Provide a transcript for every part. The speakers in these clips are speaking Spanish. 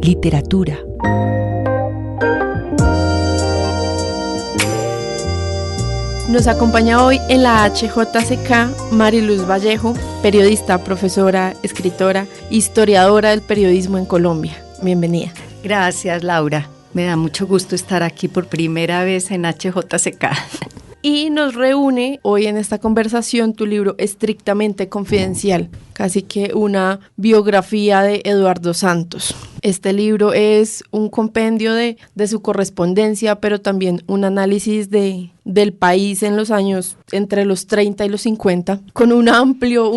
literatura. Nos acompaña hoy en la HJCK Mariluz Vallejo, periodista, profesora, escritora, historiadora del periodismo en Colombia. Bienvenida. Gracias, Laura. Me da mucho gusto estar aquí por primera vez en HJCK. Y nos reúne hoy en esta conversación tu libro Estrictamente Confidencial, casi que una biografía de Eduardo Santos. Este libro es un compendio de su correspondencia, pero también un análisis del país en los años entre los 30 y los 50, con un amplio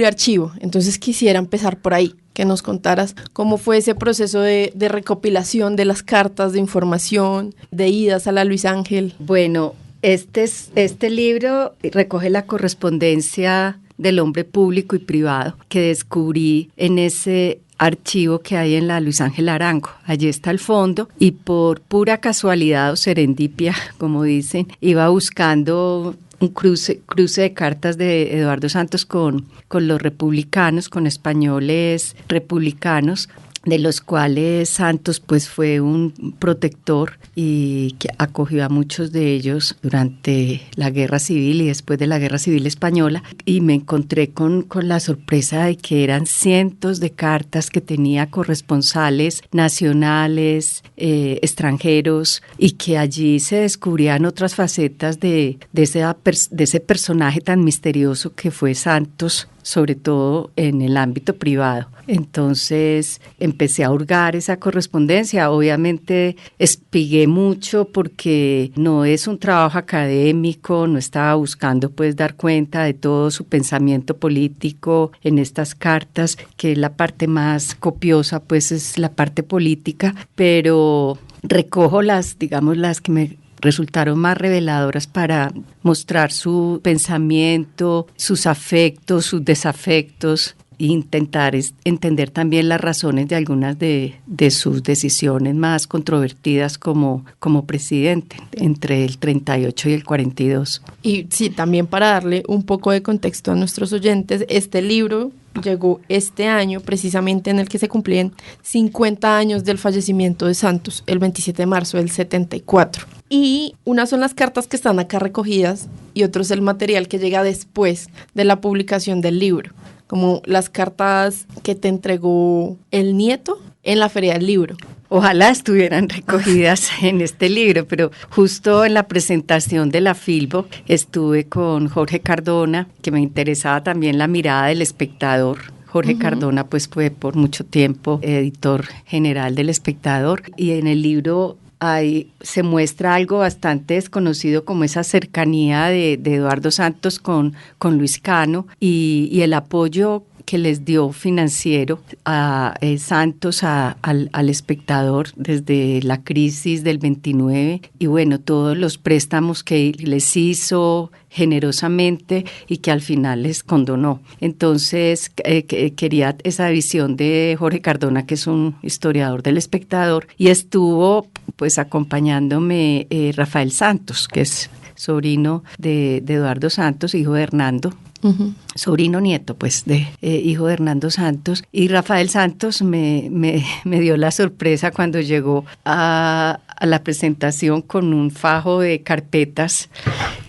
archivo. Entonces quisiera empezar por ahí, que nos contaras cómo fue ese proceso de recopilación de las cartas de información, de idas a la Luis Ángel. Bueno, este libro recoge la correspondencia del hombre público y privado que descubrí en ese archivo que hay en la Luis Ángel Arango. Allí está el fondo y por pura casualidad o serendipia, como dicen, iba buscando un cruce de cartas de Eduardo Santos con los republicanos, con españoles republicanos, de los cuales Santos pues fue un protector y que acogió a muchos de ellos durante la Guerra Civil y después de la Guerra Civil Española, y me encontré con la sorpresa de que eran cientos de cartas que tenía corresponsales nacionales, extranjeros, y que allí se descubrían otras facetas de ese personaje tan misterioso que fue Santos, sobre todo en el ámbito privado. Entonces empecé a hurgar esa correspondencia. Obviamente espigué mucho porque no es un trabajo académico, no estaba buscando pues dar cuenta de todo su pensamiento político en estas cartas, que la parte más copiosa pues es la parte política, pero recojo las que me resultaron más reveladoras para mostrar su pensamiento, sus afectos, sus desafectos, e intentar entender también las razones de algunas de sus decisiones más controvertidas como presidente entre el 38 y el 42. Y sí, también para darle un poco de contexto a nuestros oyentes, este libro llegó este año, precisamente en el que se cumplían 50 años del fallecimiento de Santos, el 27 de marzo del 74. Y unas son las cartas que están acá recogidas y otro es el material que llega después de la publicación del libro, como las cartas que te entregó el nieto en la Feria del Libro. Ojalá estuvieran recogidas en este libro, pero justo en la presentación de la Filbo estuve con Jorge Cardona, que me interesaba también la mirada del espectador. Jorge Cardona pues fue por mucho tiempo editor general del Espectador, y en el libro ahí se muestra algo bastante desconocido, como esa cercanía de Eduardo Santos con Luis Cano y el apoyo que les dio financiero a Santos al Espectador desde la crisis del 29, y bueno, todos los préstamos que les hizo generosamente y que al final les condonó. Entonces quería esa visión de Jorge Cardona, que es un historiador del Espectador, y estuvo pues acompañándome Rafael Santos, que es sobrino de Eduardo Santos, hijo de Hernando. Sobrino nieto pues hijo de Hernando Santos, y Rafael Santos me dio la sorpresa cuando llegó a la presentación con un fajo de carpetas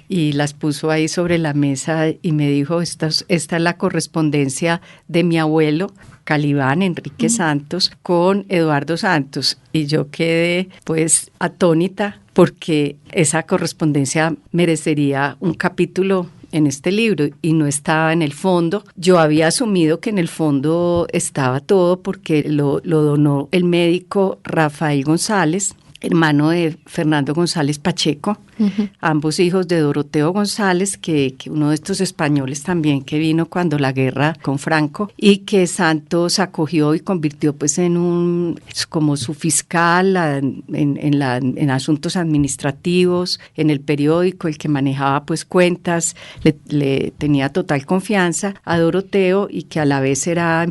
y las puso ahí sobre la mesa y me dijo: esta es la correspondencia de mi abuelo Calibán Enrique Santos con Eduardo Santos. Y yo quedé pues atónita, porque esa correspondencia merecería un capítulo en este libro y no estaba en el fondo. Yo había asumido que en el fondo estaba todo porque lo donó el médico Rafael González, hermano de Fernando González Pacheco, ambos hijos de Doroteo González, que uno de estos españoles también que vino cuando la guerra con Franco, y que Santos acogió y convirtió pues en como su fiscal en asuntos administrativos, en el periódico, el que manejaba pues cuentas, le tenía total confianza a Doroteo, y que a la vez era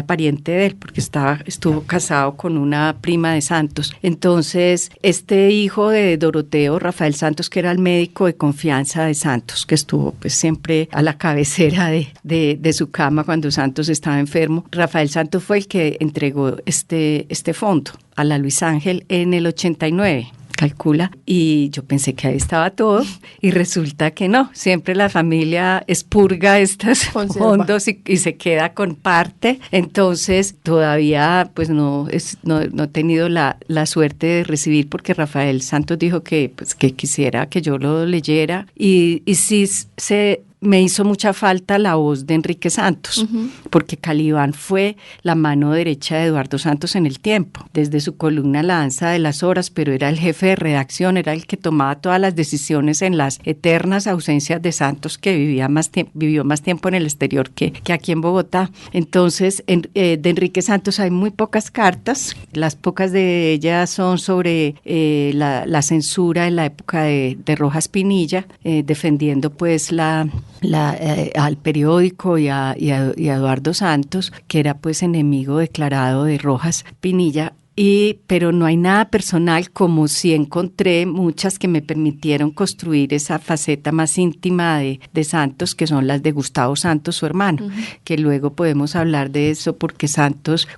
pariente de él porque estuvo casado con una prima de Santos. Entonces este hijo de Doroteo, Rafael Santos, que era el médico de confianza de Santos, que estuvo pues siempre a la cabecera de su cama cuando Santos estaba enfermo. Rafael Santos fue el que entregó este fondo a la Luis Ángel en el 89. Calcula, y yo pensé que ahí estaba todo y resulta que no, siempre la familia expurga estos fondos y se queda con parte, entonces todavía pues no he tenido la suerte de recibir, porque Rafael Santos dijo que quisiera que yo lo leyera y sí me hizo mucha falta la voz de Enrique Santos, porque Calibán fue la mano derecha de Eduardo Santos en el tiempo, desde su columna La Danza de las Horas, pero era el jefe de redacción, era el que tomaba todas las decisiones en las eternas ausencias de Santos, que vivió más tiempo en el exterior que aquí en Bogotá. Entonces, de Enrique Santos hay muy pocas cartas, las pocas de ellas son sobre la censura en la época de Rojas Pinilla, defendiendo pues al periódico y a Eduardo Santos, que era pues enemigo declarado de Rojas Pinilla. Pero no hay nada personal, como si encontré muchas que me permitieron construir esa faceta más íntima de Santos, que son las de Gustavo Santos, su hermano, que luego podemos hablar de eso, porque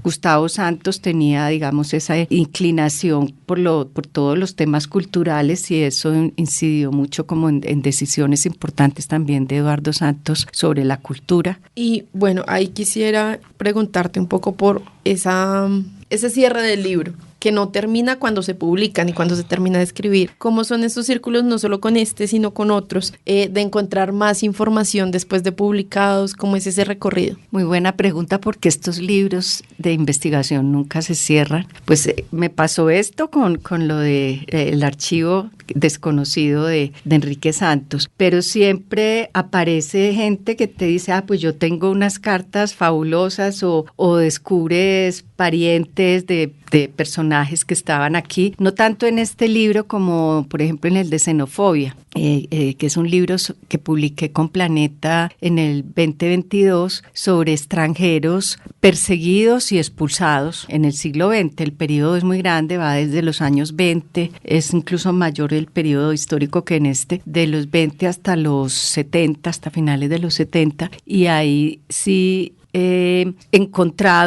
Gustavo Santos tenía, digamos, esa inclinación por todos los temas culturales, y eso incidió mucho como en decisiones importantes también de Eduardo Santos sobre la cultura. Y bueno, ahí quisiera preguntarte un poco por ese cierre del libro, que no termina cuando se publica ni cuando se termina de escribir. ¿Cómo son esos círculos, no solo con este, sino con otros, de encontrar más información después de publicados? ¿Cómo es ese recorrido? Muy buena pregunta, porque estos libros de investigación nunca se cierran. Pues me pasó esto con lo de el archivo desconocido de Enrique Santos, pero siempre aparece gente que te dice, pues yo tengo unas cartas fabulosas, o descubres parientes de personajes que estaban aquí, no tanto en este libro como por ejemplo en el de Xenofobia, que es un libro que publiqué con Planeta en el 2022 sobre extranjeros perseguidos y expulsados en el siglo XX. El periodo es muy grande, va desde los años 20, es incluso mayor el periodo histórico que en de los 20 hasta los 70, hasta finales de los 70, y ahí sí he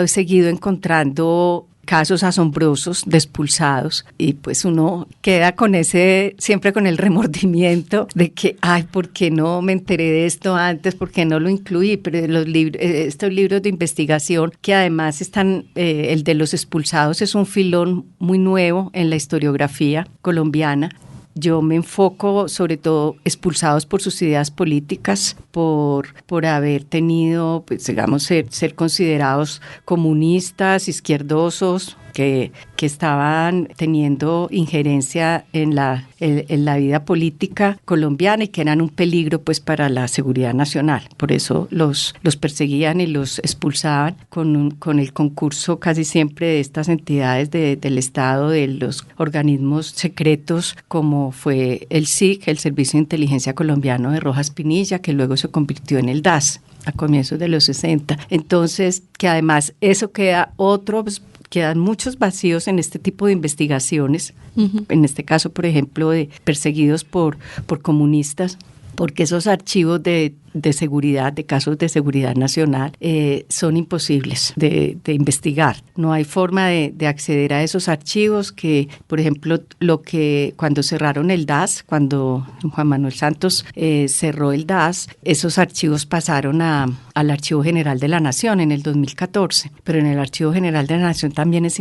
seguido encontrando casos asombrosos de expulsados, y pues uno queda siempre con el remordimiento de que, ¿por qué no me enteré de esto antes? ¿Por qué no lo incluí? Pero estos libros de investigación, que además están, el de los expulsados es un filón muy nuevo en la historiografía colombiana. Yo me enfoco sobre todo expulsados por sus ideas políticas, por haber tenido, pues digamos, ser considerados comunistas, izquierdosos, que estaban teniendo injerencia en la vida política colombiana y que eran un peligro pues para la seguridad nacional. Por eso los perseguían y los expulsaban con el concurso casi siempre de estas entidades del Estado, de los organismos secretos, como fue el SIC, el Servicio de Inteligencia Colombiano de Rojas Pinilla, que luego se convirtió en el DAS a comienzos de los 60. Entonces, que además eso quedan muchos vacíos en este tipo de investigaciones, en este caso, por ejemplo, de perseguidos por comunistas, porque esos archivos de seguridad, de casos de seguridad nacional, son imposibles de investigar. No hay forma de acceder a esos archivos, que, por ejemplo, cuando cerraron el DAS, cuando Juan Manuel Santos cerró el DAS, esos archivos pasaron al Archivo General de la Nación en el 2014, pero en el Archivo General de la Nación también es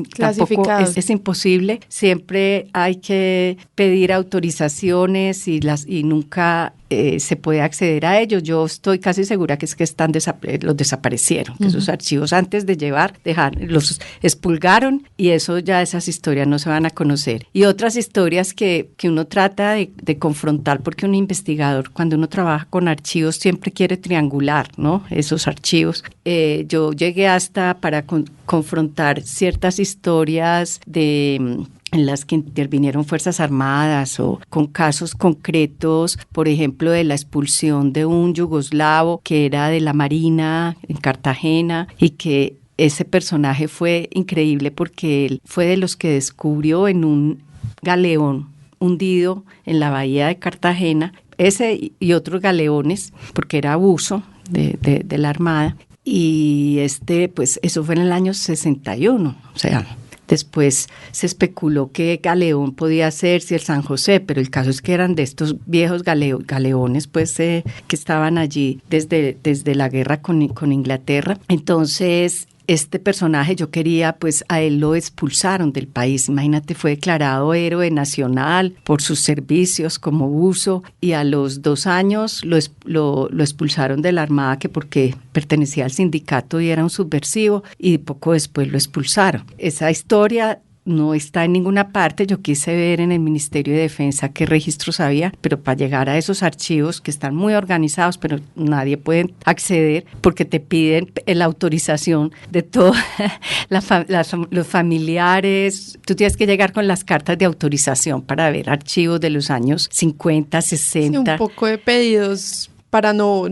imposible. Siempre hay que pedir autorizaciones y nunca se puede acceder a ellos. Yo estoy casi segura que los desaparecieron, que esos archivos antes de los expulgaron, y esas historias no se van a conocer. Y otras historias que uno trata de confrontar, porque un investigador, cuando uno trabaja con archivos, siempre quiere triangular, ¿no? Esos archivos. Yo llegué hasta para confrontar ciertas historias en las que intervinieron Fuerzas Armadas, o con casos concretos, por ejemplo, de la expulsión de un yugoslavo que era de la Marina en Cartagena, y que ese personaje fue increíble porque él fue de los que descubrió en un galeón hundido en la bahía de Cartagena, ese y otros galeones, porque era buzo de la Armada, y pues eso fue en el año 61, o sea, después se especuló qué galeón podía ser, si el San José, pero el caso es que eran de estos viejos galeones, pues, que estaban allí desde la guerra con Inglaterra. Entonces, este personaje, yo quería, pues a él lo expulsaron del país, imagínate, fue declarado héroe nacional por sus servicios como buzo, y a los 2 años lo expulsaron de la Armada, que porque pertenecía al sindicato y era un subversivo, y poco después lo expulsaron. Esa historia no está en ninguna parte. Yo quise ver en el Ministerio de Defensa qué registros había, pero para llegar a esos archivos que están muy organizados, pero nadie puede acceder porque te piden la autorización de todos los familiares. Tú tienes que llegar con las cartas de autorización para ver archivos de los años 50, 60. Sí, un poco de pedidos para no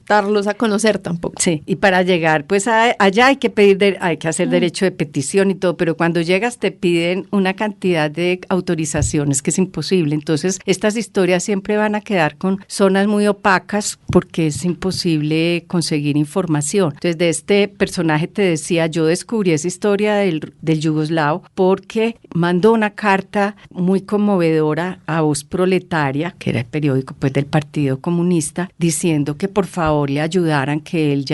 darlos a conocer tampoco. Sí, y para llegar, pues allá hay que hacer derecho de petición y todo, pero cuando llegas te piden una cantidad de autorizaciones que es imposible. Entonces, estas historias siempre van a quedar con zonas muy opacas porque es imposible conseguir información. Entonces, de este personaje te decía, yo descubrí esa historia del yugoslavo porque mandó una carta muy conmovedora a Voz Proletaria, que era el periódico pues del Partido Comunista, diciendo que por favor le ayudaran, que él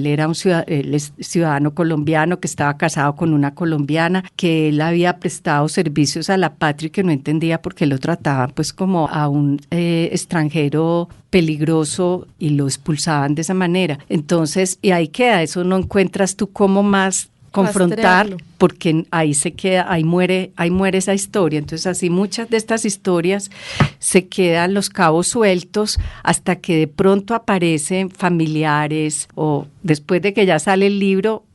era él es ciudadano colombiano, que estaba casado con una colombiana, que él había prestado servicios a la patria y que no entendía por qué lo trataban pues como a un extranjero peligroso y lo expulsaban de esa manera. Entonces, y ahí queda, eso no encuentras tú cómo más confrontar, porque ahí se queda, ahí muere esa historia. Entonces, así muchas de estas historias se quedan los cabos sueltos hasta que de pronto aparecen familiares, o después de que ya sale el libro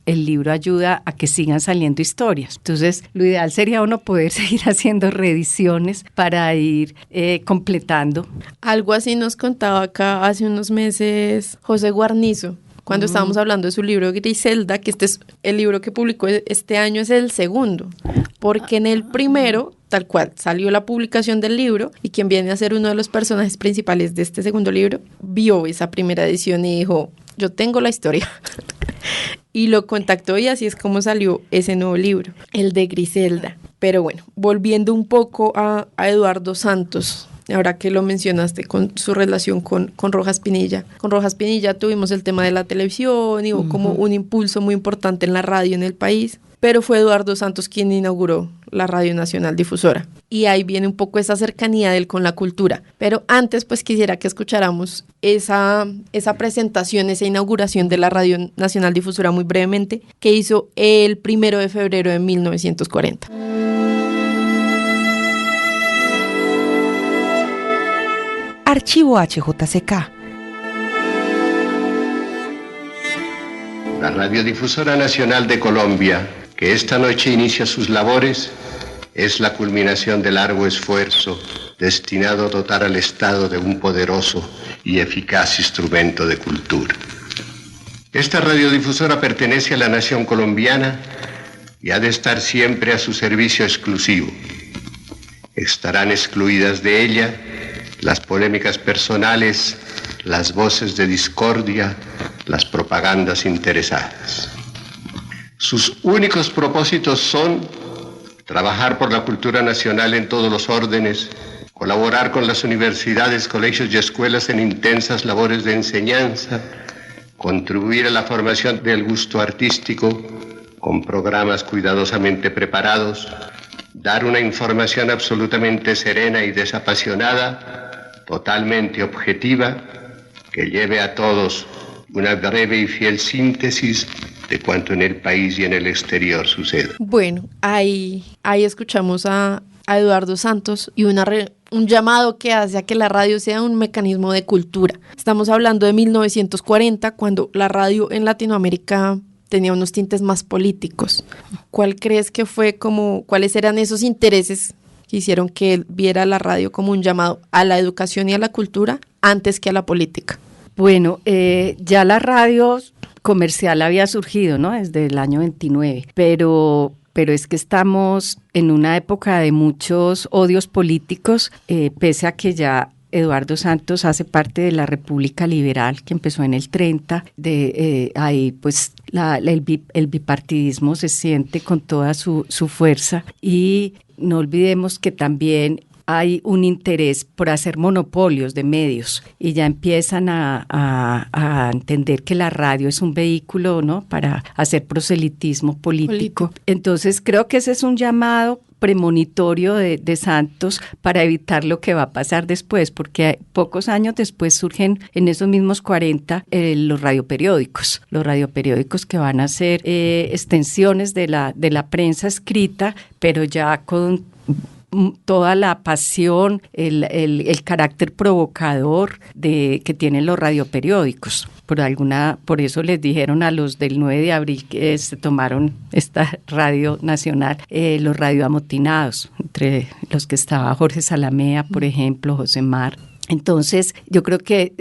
ayuda a que sigan saliendo historias. Entonces, lo ideal sería uno poder seguir haciendo reediciones para ir completando. Algo así nos contaba acá hace unos meses José Guarnizo, cuando estábamos hablando de su libro Griselda, que este es el libro que publicó este año, es el segundo, porque en el primero, tal cual, salió la publicación del libro, y quien viene a ser uno de los personajes principales de este segundo libro, vio esa primera edición y dijo, yo tengo la historia. Y lo contactó, y así es como salió ese nuevo libro, el de Griselda. Pero bueno, volviendo un poco a Eduardo Santos, ahora que lo mencionaste con su relación con Rojas Pinilla. Con Rojas Pinilla tuvimos el tema de la televisión y hubo como un impulso muy importante en la radio en el país, pero fue Eduardo Santos quien inauguró la Radio Nacional Difusora. Y ahí viene un poco esa cercanía de él con la cultura. Pero antes, pues quisiera que escucháramos esa presentación, esa inauguración de la Radio Nacional Difusora muy brevemente, que hizo el 1 de febrero de 1940. Archivo HJCK. La Radiodifusora Nacional de Colombia, que esta noche inicia sus labores, es la culminación del largo esfuerzo destinado a dotar al Estado de un poderoso y eficaz instrumento de cultura. Esta radiodifusora pertenece a la nación colombiana y ha de estar siempre a su servicio exclusivo. Estarán excluidas de ella las polémicas personales, las voces de discordia, las propagandas interesadas. Sus únicos propósitos son trabajar por la cultura nacional en todos los órdenes, colaborar con las universidades, colegios y escuelas en intensas labores de enseñanza, contribuir a la formación del gusto artístico con programas cuidadosamente preparados, dar una información absolutamente serena y desapasionada, totalmente objetiva, que lleve a todos una breve y fiel síntesis de cuanto en el país y en el exterior sucede. Bueno, ahí escuchamos a Eduardo Santos y un llamado que hace a que la radio sea un mecanismo de cultura. Estamos hablando de 1940, cuando la radio en Latinoamérica tenía unos tintes más políticos. ¿Cuál crees que fue cuáles eran esos intereses que hicieron que él viera la radio como un llamado a la educación y a la cultura antes que a la política? Bueno, ya la radio comercial había surgido, ¿no? Desde el año 29, pero pero es que estamos en una época de muchos odios políticos, pese a que ya Eduardo Santos hace parte de la República Liberal, que empezó en el 30, ahí pues el bipartidismo se siente con toda su fuerza, y no olvidemos que también hay un interés por hacer monopolios de medios, y ya empiezan a entender que la radio es un vehículo, ¿no?, para hacer proselitismo político. Entonces creo que ese es un llamado premonitorio de Santos para evitar lo que va a pasar después, porque pocos años después surgen en esos mismos 40 los radioperiódicos que van a ser extensiones de la prensa escrita, pero ya con toda la pasión, el carácter provocador que tienen los radioperiódicos. Por eso les dijeron a los del 9 de abril que se tomaron esta radio nacional, los radioamotinados, entre los que estaba Jorge Salamea, por ejemplo, José Mar. Entonces, yo creo que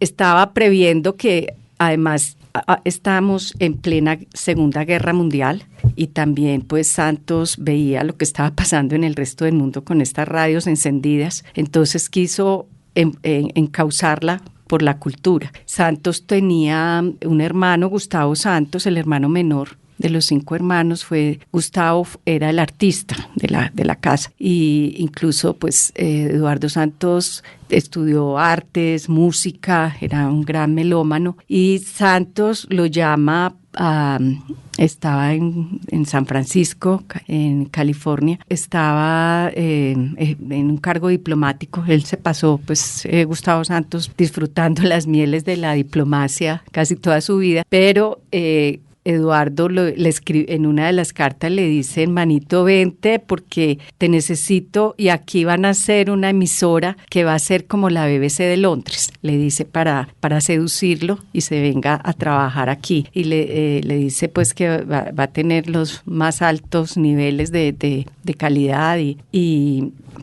estaba previendo que además estamos en plena Segunda Guerra Mundial, y también pues Santos veía lo que estaba pasando en el resto del mundo con estas radios encendidas, entonces quiso encauzarla por la cultura. Santos tenía un hermano, Gustavo Santos, el hermano menor de los 5 hermanos. Gustavo era el artista de la casa, y incluso pues Eduardo Santos estudió artes, música, era un gran melómano, y Santos lo llama estaba en San Francisco, en California, estaba en un cargo diplomático. Él se pasó, pues, Gustavo Santos, disfrutando las mieles de la diplomacia casi toda su vida, pero Eduardo le escribe, en una de las cartas le dice: hermanito, vente porque te necesito, y aquí van a hacer una emisora que va a ser como la BBC de Londres, le dice, para seducirlo y se venga a trabajar aquí, y le dice pues que va a tener los más altos niveles de calidad,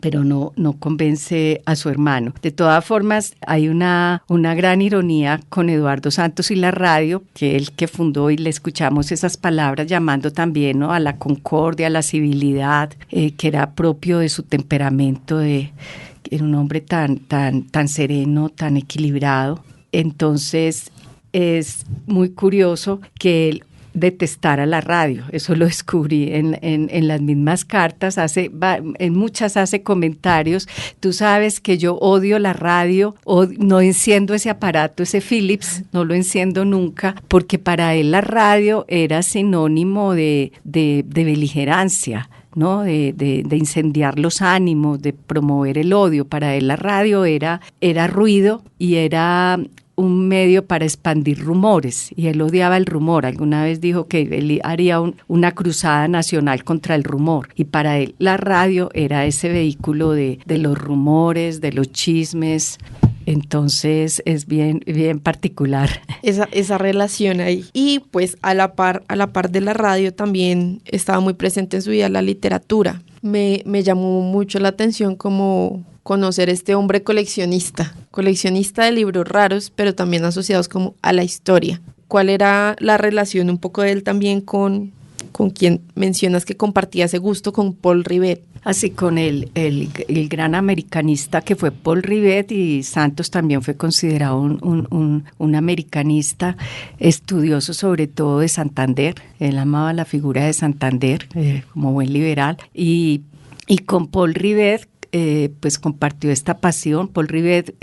pero no convence a su hermano. De todas formas, hay una gran ironía con Eduardo Santos y la radio, que él que fundó, y le escuchamos esas palabras llamando también, ¿no?, a la concordia, a la civilidad, que era propio de su temperamento, era un hombre tan sereno, tan equilibrado. Entonces es muy curioso que él detestara la radio. Eso lo descubrí en las mismas cartas. En muchas hace comentarios: tú sabes que yo odio la radio, no enciendo ese aparato, ese Philips, no lo enciendo nunca, porque para él la radio era sinónimo de beligerancia, ¿no?, de incendiar los ánimos, de promover el odio. Para él la radio era ruido, y era un medio para expandir rumores, y él odiaba el rumor. Alguna vez dijo que él haría una cruzada nacional contra el rumor, y para él la radio era ese vehículo de los rumores, de los chismes. Entonces es bien particular esa relación ahí. Y pues a la par de la radio también estaba muy presente en su vida la literatura. Me llamó mucho la atención como conocer este hombre coleccionista de libros raros, pero también asociados como a la historia. ¿Cuál era la relación un poco de él también con quien mencionas que compartía ese gusto, con Paul Rivet? Así, con el gran americanista que fue Paul Rivet, y Santos también fue considerado un americanista estudioso, sobre todo de Santander. Él amaba la figura de Santander como buen liberal, y con Paul Rivet pues compartió esta pasión. Paul Rivet,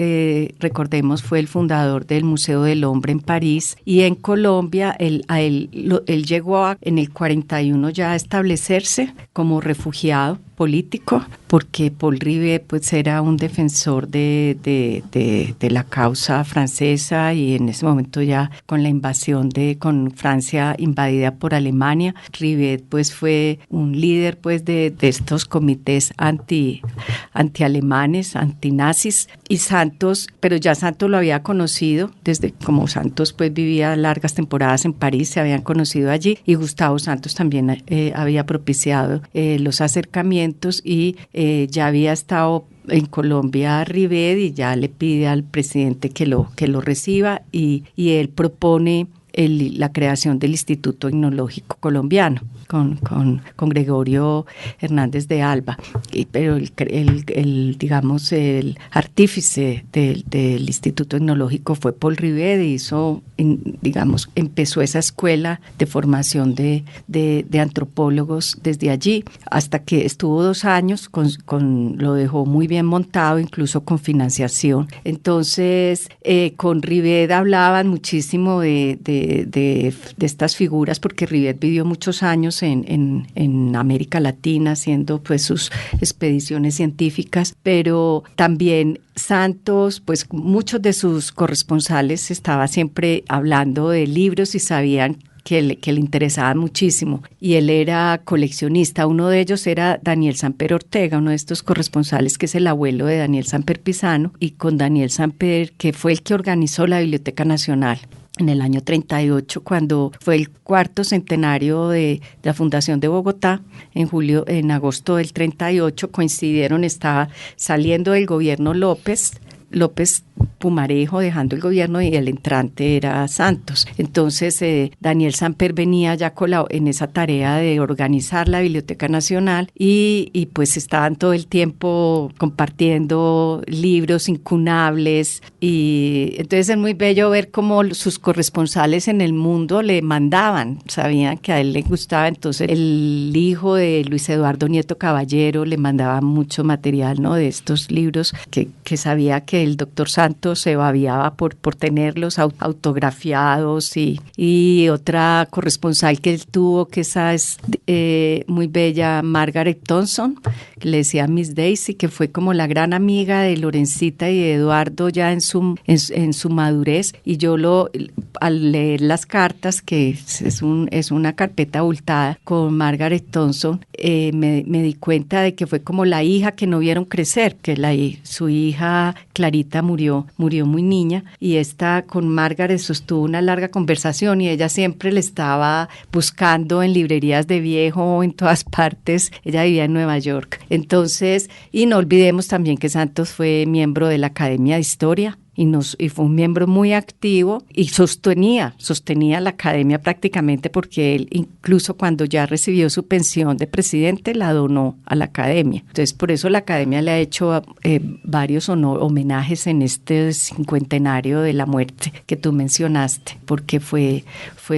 recordemos, fue el fundador del Museo del Hombre en París, y en Colombia él llegó en el 41 ya a establecerse como refugiado político, porque Paul Rivet pues era un defensor de la causa francesa, y en ese momento ya con la invasión con Francia invadida por Alemania, Rivet pues fue un líder pues de estos comités anti-alemanes, antinazis, y Santos, pero ya Santos lo había conocido, desde como Santos pues vivía largas temporadas en París, se habían conocido allí, y Gustavo Santos también había propiciado los acercamientos, y ya había estado en Colombia Rivet, y ya le pide al presidente que lo reciba, y él propone la creación del Instituto Etnológico Colombiano con Gregorio Hernández de Alba, pero digamos el artífice del Instituto Etnológico fue Paul Rivet, y empezó esa escuela de formación de antropólogos desde allí, hasta que estuvo 2 años, lo dejó muy bien montado, incluso con financiación. Entonces, con Rivet hablaban muchísimo de estas figuras, porque Rivet vivió muchos años en América Latina haciendo pues sus expediciones científicas, pero también Santos, pues muchos de sus corresponsales estaba siempre hablando de libros y sabían que le interesaba muchísimo, y él era coleccionista. Uno de ellos era Daniel Samper Ortega, uno de estos corresponsales que es el abuelo de Daniel Samper Pisano, y con Daniel Samper, que fue el que organizó la Biblioteca Nacional en el año 38, cuando fue el 4º centenario de la Fundación de Bogotá. En agosto del 38 coincidieron, estaba saliendo del gobierno López Pumarejo, dejando el gobierno, y el entrante era Santos. Entonces Daniel Samper venía ya en esa tarea de organizar la Biblioteca Nacional, y pues estaban todo el tiempo compartiendo libros incunables, y entonces es muy bello ver cómo sus corresponsales en el mundo le mandaban, sabían que a él le gustaba. Entonces el hijo de Luis Eduardo Nieto Caballero le mandaba mucho material, ¿no?, de estos libros que sabía que el doctor Santos se babiaba por tenerlos autografiados, y otra corresponsal que él tuvo, que esa es muy bella, Margaret Thompson, que le decía Miss Daisy, que fue como la gran amiga de Lorencita y de Eduardo ya en su madurez. Y yo al leer las cartas, que es una carpeta abultada con Margaret Thompson, me di cuenta de que fue como la hija que no vieron crecer, que su hija Clarita murió muy niña, y esta con Margaret sostuvo una larga conversación, y ella siempre le estaba buscando en librerías de viejo, en todas partes. Ella vivía en Nueva York. Entonces, y no olvidemos también que Santos fue miembro de la Academia de Historia, y fue un miembro muy activo, y sostenía la academia prácticamente, porque él incluso cuando ya recibió su pensión de presidente la donó a la academia. Entonces por eso la academia le ha hecho varios homenajes en este 50º de la muerte que tú mencionaste, porque fue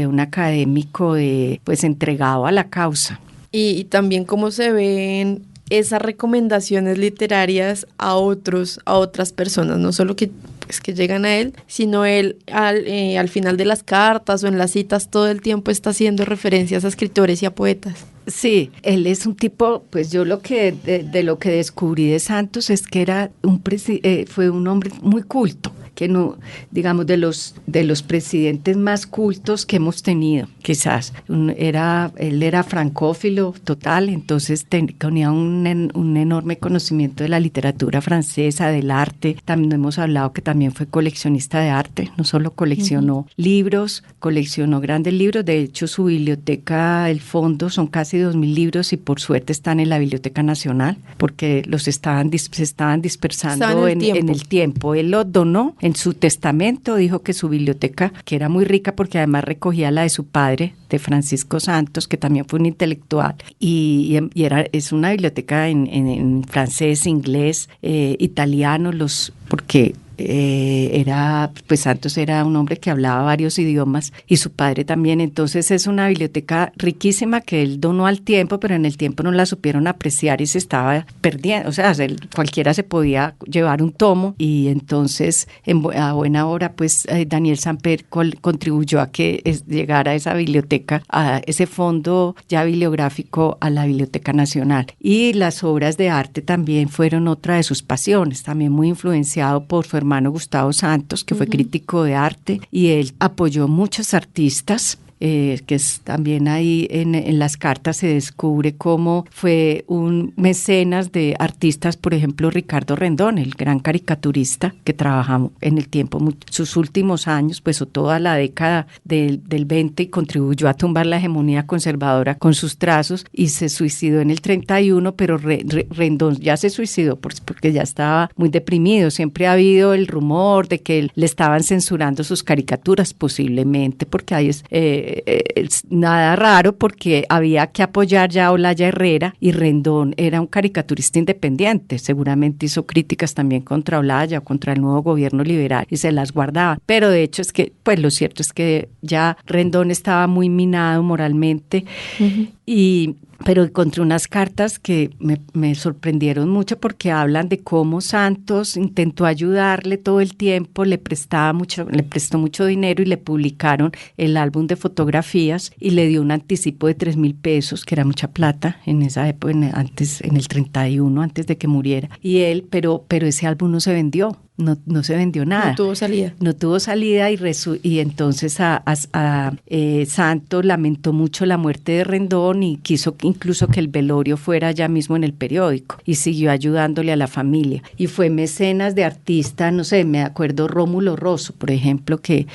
un académico pues entregado a la causa. Y también cómo se ven esas recomendaciones literarias a otras personas, no solo que llegan a él, sino él al final de las cartas o en las citas todo el tiempo está haciendo referencias a escritores y a poetas. Sí, él es un tipo, pues yo de lo que descubrí de Santos es que fue un hombre muy culto, que no, digamos, de los presidentes más cultos que hemos tenido, quizás. Él era francófilo total, entonces tenía un enorme conocimiento de la literatura francesa, del arte. También hemos hablado que también fue coleccionista de arte, no solo coleccionó libros, coleccionó grandes libros. De hecho, su biblioteca, el fondo, son casi 2.000 libros, y por suerte están en la Biblioteca Nacional, porque se estaban dispersando en el tiempo. Él los donó. En su testamento dijo que su biblioteca, que era muy rica porque además recogía la de su padre, de Francisco Santos, que también fue un intelectual, y es una biblioteca en francés, inglés, italiano, porque Santos era un hombre que hablaba varios idiomas, y su padre también. Entonces es una biblioteca riquísima que él donó al tiempo, pero en el tiempo no la supieron apreciar y se estaba perdiendo. O sea, cualquiera se podía llevar un tomo, y entonces a buena hora pues Daniel Samper contribuyó a que llegara esa biblioteca, a ese fondo ya bibliográfico, a la Biblioteca Nacional. Y las obras de arte también fueron otra de sus pasiones, también muy influenciado por su hermano Gustavo Santos, que fue crítico de arte, y él apoyó muchos artistas que es también ahí en las cartas se descubre cómo fue un mecenas de artistas, por ejemplo, Ricardo Rendón, el gran caricaturista que trabajamos en el tiempo, sus últimos años, pues o toda la década del 20 y contribuyó a tumbar la hegemonía conservadora con sus trazos y se suicidó en el 31, pero Rendón ya se suicidó porque ya estaba muy deprimido. Siempre ha habido el rumor de que le estaban censurando sus caricaturas, posiblemente, porque ahí es nada raro, porque había que apoyar ya a Olaya Herrera y Rendón era un caricaturista independiente, seguramente hizo críticas también contra Olaya, contra el nuevo gobierno liberal y se las guardaba, pero de hecho es que, pues lo cierto es que ya Rendón estaba muy minado moralmente. Pero encontré unas cartas que me sorprendieron mucho porque hablan de cómo Santos intentó ayudarle todo el tiempo, le prestó mucho dinero y le publicaron el álbum de fotografías y le dio un anticipo de 3,000 pesos, que era mucha plata en esa época, en el 31, antes de que muriera. Y él, pero ese álbum no se vendió. No se vendió nada. No tuvo salida. No tuvo salida y entonces Santos lamentó mucho la muerte de Rendón y quiso incluso que el velorio fuera ya mismo en el periódico y siguió ayudándole a la familia. Y fue mecenas de artistas, no sé, me acuerdo Rómulo Rosso, por ejemplo, que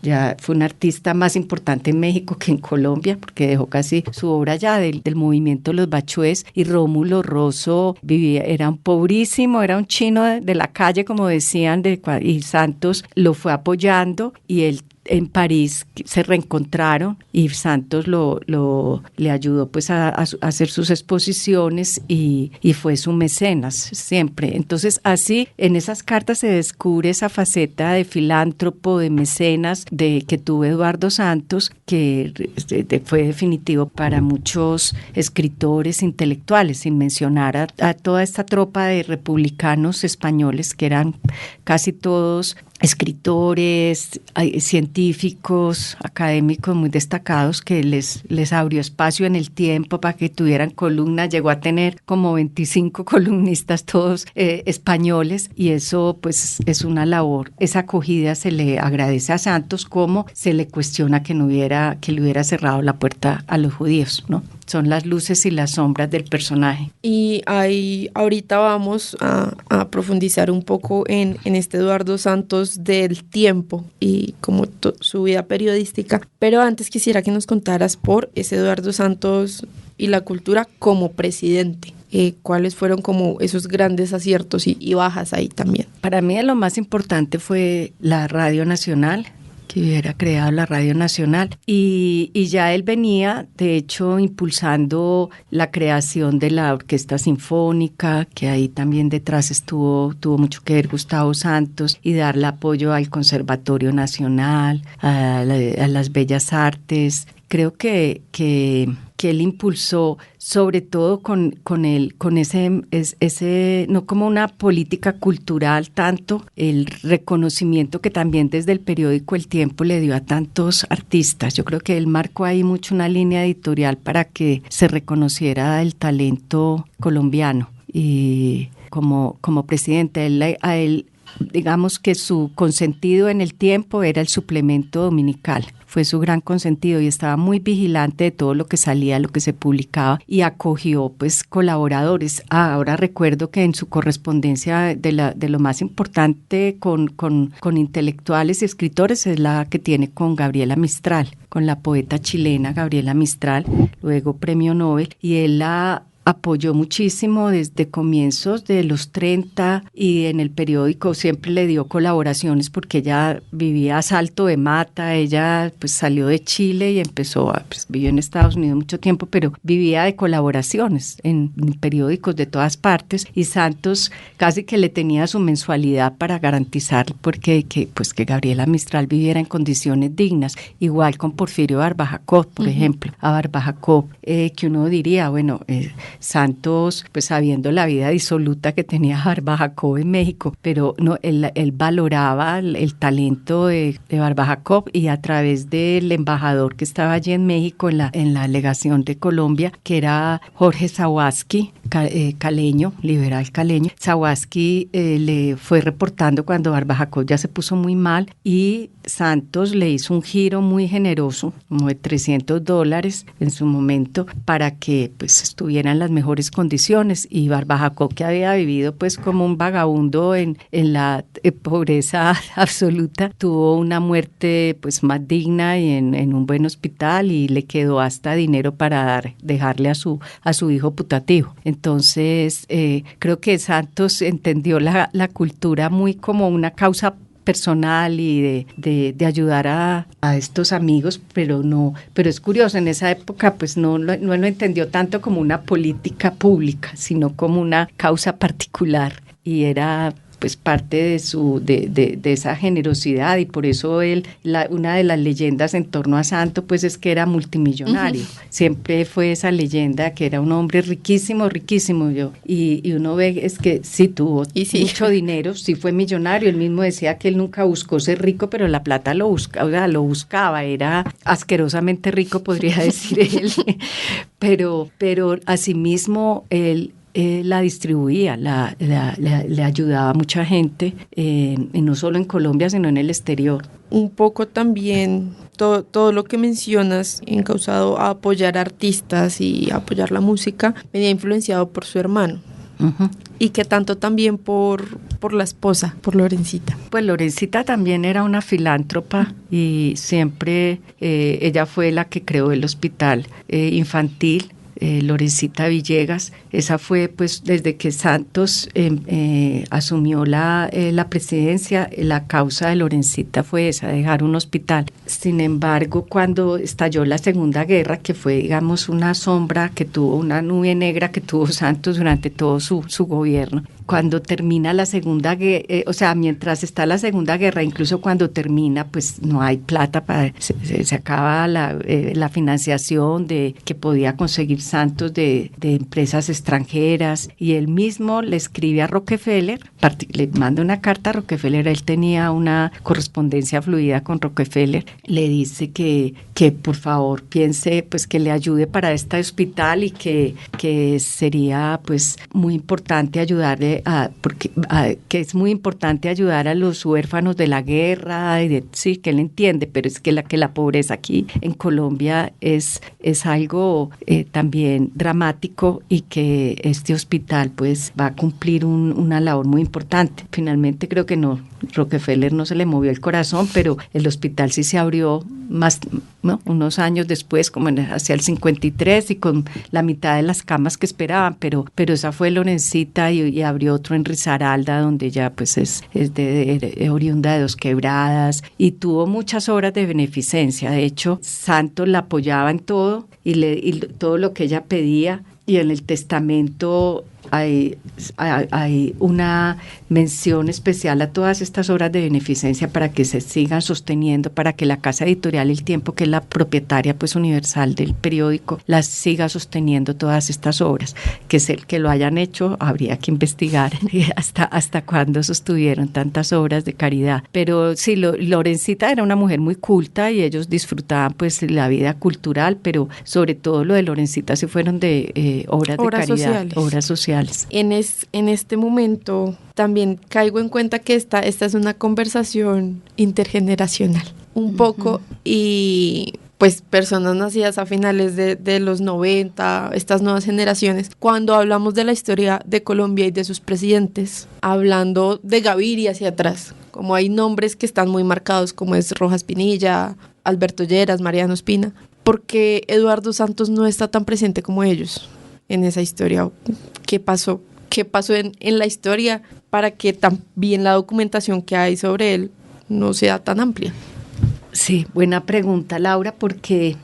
ya fue un artista más importante en México que en Colombia, porque dejó casi su obra ya del movimiento Los Bachués, y Rómulo Rosso era un pobrísimo, era un chino de la calle, como decían, y Santos lo fue apoyando y él en París se reencontraron y Santos le ayudó pues a hacer sus exposiciones y fue su mecenas siempre. Entonces así en esas cartas se descubre esa faceta de filántropo, de mecenas que tuvo Eduardo Santos, que fue definitivo para muchos escritores intelectuales, sin mencionar a toda esta tropa de republicanos españoles que eran casi todos escritores, científicos, académicos muy destacados, que les abrió espacio en el tiempo para que tuvieran columnas. Llegó a tener como 25 columnistas todos españoles, y eso pues es una labor. Esa acogida se le agradece a Santos, como se le cuestiona que le hubiera cerrado la puerta a los judíos, ¿no? Son las luces y las sombras del personaje. Y ahí ahorita vamos a profundizar un poco en este Eduardo Santos del tiempo y como su vida periodística. Pero antes quisiera que nos contaras por ese Eduardo Santos y la cultura como presidente. ¿Cuáles fueron como esos grandes aciertos y bajas ahí también? Para mí lo más importante fue la Radio Nacional, que hubiera creado la Radio Nacional, y ya él venía de hecho impulsando la creación de la Orquesta Sinfónica, que ahí también detrás tuvo mucho que ver Gustavo Santos, y darle apoyo al Conservatorio Nacional, a las Bellas Artes. Creo que él impulsó, sobre todo con ese, no como una política cultural tanto, el reconocimiento que también desde el periódico El Tiempo le dio a tantos artistas. Yo creo que él marcó ahí mucho una línea editorial para que se reconociera el talento colombiano. Y como presidente, a él, digamos que su consentido en El Tiempo era el suplemento dominical. Fue su gran consentido y estaba muy vigilante de todo lo que salía, lo que se publicaba, y acogió pues colaboradores. Ahora recuerdo que en su correspondencia de lo más importante con intelectuales y escritores es la que tiene con Gabriela Mistral, con la poeta chilena Gabriela Mistral, luego premio Nobel, y él la apoyó muchísimo desde comienzos de los 30, y en el periódico siempre le dio colaboraciones porque ella vivía a Salto de Mata. Ella pues salió de Chile y vivió en Estados Unidos mucho tiempo, pero vivía de colaboraciones en periódicos de todas partes, y Santos casi que le tenía su mensualidad para garantizar que Gabriela Mistral viviera en condiciones dignas, igual con Porfirio Barba Jacob, por ejemplo, a Barba Jacob, que uno diría, bueno, Santos, pues sabiendo la vida disoluta que tenía Barba Jacob en México, pero no, él valoraba el talento de Barba Jacob, y a través del embajador que estaba allí en México, en la legación de Colombia, que era Jorge Sawatzki, caleño, liberal caleño. Sawatzki le fue reportando cuando Barba Jacob ya se puso muy mal, y Santos le hizo un giro muy generoso, como de $300 en su momento, para que pues estuviera en las mejores condiciones. Y Barba Jacob, que había vivido pues como un vagabundo en la pobreza absoluta, tuvo una muerte pues más digna y en un buen hospital, y le quedó hasta dinero para dejarle a su hijo putativo. Entonces creo que Santos entendió la cultura muy como una causa personal y de ayudar a estos amigos, pero es curioso, en esa época pues no lo entendió tanto como una política pública, sino como una causa particular, y era pues parte de esa generosidad, y por eso una de las leyendas en torno a Santo pues es que era multimillonario. Siempre fue esa leyenda que era un hombre riquísimo, y uno ve es que sí tuvo mucho dinero, sí fue millonario. Él mismo decía que él nunca buscó ser rico, pero la plata lo buscaba, era asquerosamente rico, podría decir él, pero asimismo él la distribuía, le ayudaba a mucha gente, y no solo en Colombia, sino en el exterior. Un poco también todo lo que mencionas encausado a apoyar artistas y a apoyar la música venía influenciado por su hermano. Uh-huh. Y que tanto también por la esposa, por Lorencita. Pues Lorencita también era una filántropa, y siempre ella fue la que creó el hospital infantil. Lorencita Villegas, esa fue pues desde que Santos asumió la presidencia, la causa de Lorencita fue esa, dejar un hospital. Sin embargo, cuando estalló la Segunda Guerra, que fue digamos una sombra que tuvo, una nube negra que tuvo Santos durante todo su gobierno, cuando termina la Segunda Guerra, mientras está la Segunda Guerra, incluso cuando termina, pues no hay plata se acaba la financiación que podía conseguir Santos de empresas extranjeras, y él mismo le escribe a Rockefeller, le manda una carta a Rockefeller. Él tenía una correspondencia fluida con Rockefeller, le dice que por favor piense pues que le ayude para este hospital, y que sería pues muy importante ayudarle que es muy importante ayudar a los huérfanos de la guerra, sí, que él entiende, pero es que la pobreza aquí en Colombia es algo también dramático, y que este hospital pues va a cumplir una labor muy importante. Finalmente creo que Rockefeller no se le movió el corazón, pero el hospital sí se abrió unos años después, como hacia el 53, y con la mitad de las camas que esperaban, pero esa fue Lorencita, y abrió otro en Risaralda, donde ya pues es de oriunda de Dos Quebradas, y tuvo muchas obras de beneficencia. De hecho, Santos la apoyaba en todo, y todo lo que ella pedía, y en el testamento hay una mención especial a todas estas obras de beneficencia para que se sigan sosteniendo, para que la casa editorial El Tiempo, que es la propietaria pues universal del periódico, las siga sosteniendo todas estas obras. Que es el que lo hayan hecho, habría que investigar hasta cuándo sostuvieron tantas obras de caridad. Pero sí, Lorencita era una mujer muy culta, y ellos disfrutaban pues la vida cultural, pero sobre todo lo de Lorencita sí fueron de obras de caridad, sociales. Obras sociales. En este momento también caigo en cuenta que esta es una conversación intergeneracional, un poco, y pues personas nacidas a finales de los 90, estas nuevas generaciones, cuando hablamos de la historia de Colombia y de sus presidentes, hablando de Gaviria hacia atrás, como hay nombres que están muy marcados, como es Rojas Pinilla, Alberto Lleras, Mariano Ospina, porque Eduardo Santos no está tan presente como ellos en esa historia. ¿Qué pasó en la historia para que también la documentación que hay sobre él no sea tan amplia? Sí, buena pregunta, Laura, porque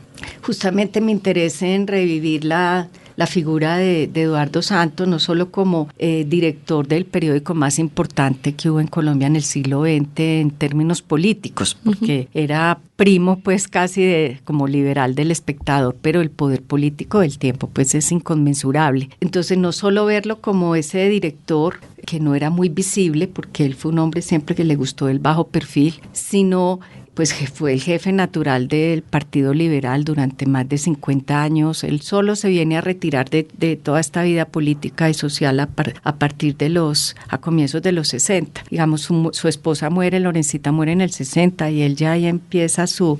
justamente me interesa en revivir la la figura de Eduardo Santos, no solo como director del periódico más importante que hubo en Colombia en el siglo XX en términos políticos, porque era primo pues casi como liberal del Espectador, pero el poder político del tiempo pues es inconmensurable. Entonces no solo verlo como ese director que no era muy visible, porque él fue un hombre siempre que le gustó el bajo perfil, sino pues fue el jefe natural del Partido Liberal durante más de 50 años. Él solo se viene a retirar de toda esta vida política y social a comienzos de los 60. Digamos, su esposa muere, Lorencita muere en el 60 y él ya empieza su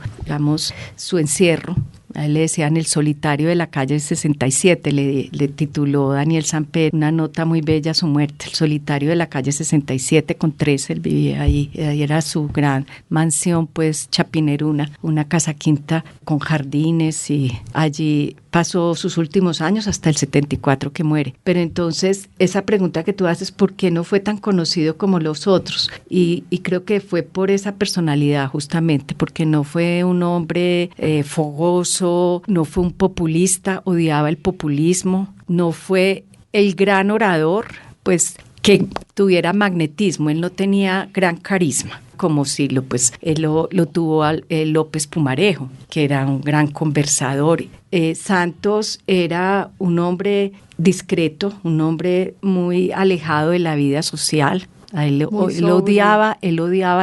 encierro. A él le decían el solitario de la calle 67, le tituló Daniel Samper una nota muy bella a su muerte, el solitario de la calle 67 con 13, él vivía ahí era su gran mansión, pues chapineruna, una casa quinta con jardines, y allí pasó sus últimos años hasta el 74 que muere. Pero entonces esa pregunta que tú haces, ¿por qué no fue tan conocido como los otros? Y creo que fue por esa personalidad justamente, porque no fue un hombre fogoso, no fue un populista, odiaba el populismo, no fue el gran orador, pues que tuviera magnetismo, él no tenía gran carisma, como si él lo tuvo López Pumarejo, que era un gran conversador. Santos era un hombre discreto, un hombre muy alejado de la vida social. Él odiaba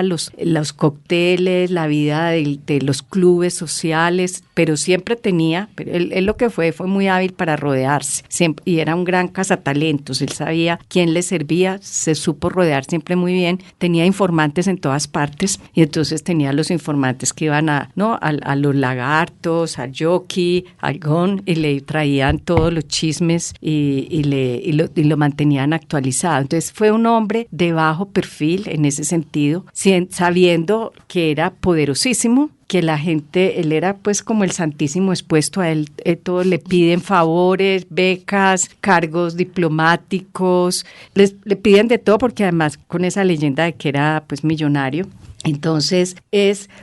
los cócteles, la vida de los clubes sociales, pero siempre él lo que fue muy hábil para rodearse, siempre, y era un gran cazatalentos. Él sabía quién le servía, se supo rodear siempre muy bien, tenía informantes en todas partes, y entonces tenía los informantes que iban a los lagartos, al jockey, al gon, y le traían todos los chismes y lo mantenían actualizado. Entonces fue un hombre de bajo perfil en ese sentido, sabiendo que era poderosísimo, que la gente, él era pues como el santísimo expuesto a él, todos le piden favores, becas, cargos diplomáticos, le piden de todo, porque además con esa leyenda de que era pues millonario. Entonces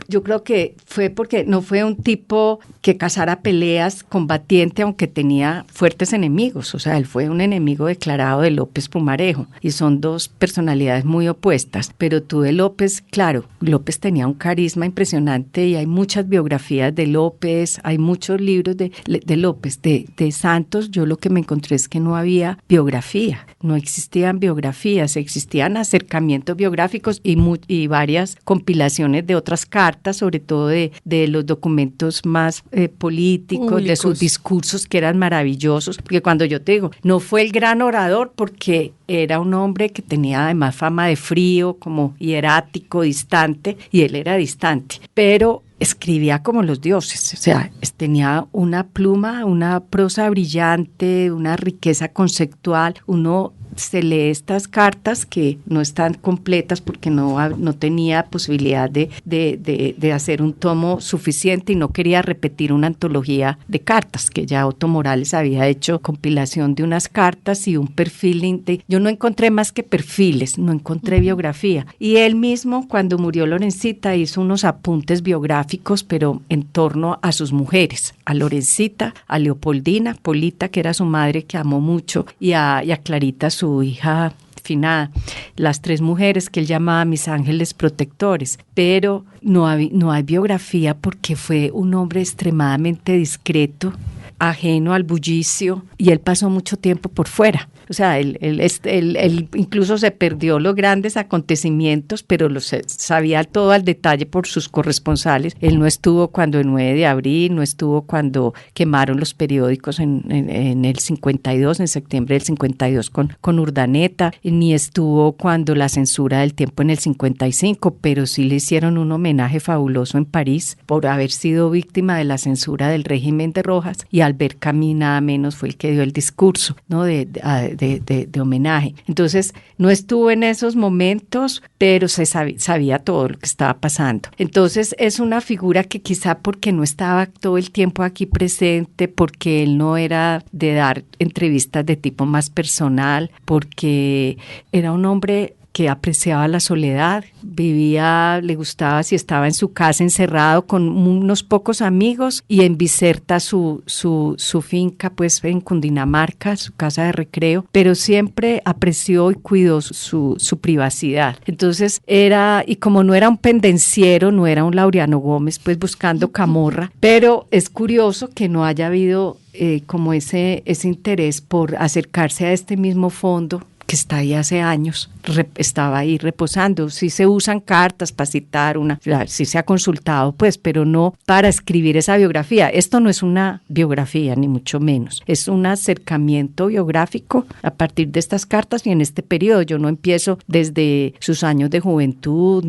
yo creo que fue porque no fue un tipo que cazara peleas, combatiente, aunque tenía fuertes enemigos. O sea, él fue un enemigo declarado de López Pumarejo, y son dos personalidades muy opuestas. Pero tú de López, claro, López tenía un carisma impresionante, y hay muchas biografías de López, hay muchos libros de López. De Santos, yo lo que me encontré es que no había biografía, no existían biografías, existían acercamientos biográficos y varias compilaciones de otras cartas, sobre todo de los documentos más políticos, públicos, de sus discursos, que eran maravillosos, porque cuando yo te digo, no fue el gran orador, porque era un hombre que tenía además fama de frío, como hierático, distante, y él era distante, pero escribía como los dioses. O sea, tenía una pluma, una prosa brillante, una riqueza conceptual. Uno se lee estas cartas que no están completas porque no tenía posibilidad de hacer un tomo suficiente, y no quería repetir una antología de cartas, que ya Otto Morales había hecho compilación de unas cartas y un perfil. Yo no encontré más que perfiles, no encontré biografía. Y él mismo, cuando murió Lorencita, hizo unos apuntes biográficos, pero en torno a sus mujeres, a Lorencita, a Leopoldina, Polita, que era su madre, que amó mucho, y a Clarita, su hija finada, las tres mujeres que él llamaba mis ángeles protectores. Pero no hay biografía, porque fue un hombre extremadamente discreto, ajeno al bullicio, y él pasó mucho tiempo por fuera. O sea, él incluso se perdió los grandes acontecimientos, pero sabía todo al detalle por sus corresponsales. Él no estuvo cuando el 9 de abril, no estuvo cuando quemaron los periódicos en el 52, en septiembre del 52 con Urdaneta, ni estuvo cuando la censura del Tiempo en el 55, pero sí le hicieron un homenaje fabuloso en París por haber sido víctima de la censura del régimen de Rojas, y Albert Camus nada menos fue el que dio el discurso, ¿no?, de homenaje. Entonces no estuvo en esos momentos, pero se sabía todo lo que estaba pasando. Entonces es una figura que, quizá porque no estaba todo el tiempo aquí presente, porque él no era de dar entrevistas de tipo más personal, porque era un hombre que apreciaba la soledad, le gustaba si estaba en su casa encerrado con unos pocos amigos, y en Biserta su finca pues en Cundinamarca, su casa de recreo, pero siempre apreció y cuidó su privacidad. Entonces y como no era un pendenciero, no era un Laureano Gómez pues buscando camorra, pero es curioso que no haya habido como ese interés por acercarse a este mismo fondo que está ahí hace años, estaba ahí reposando. Sí se usan cartas para citar sí se ha consultado pues, pero no para escribir esa biografía. Esto no es una biografía ni mucho menos, es un acercamiento biográfico a partir de estas cartas y en este periodo. Yo no empiezo desde sus años de juventud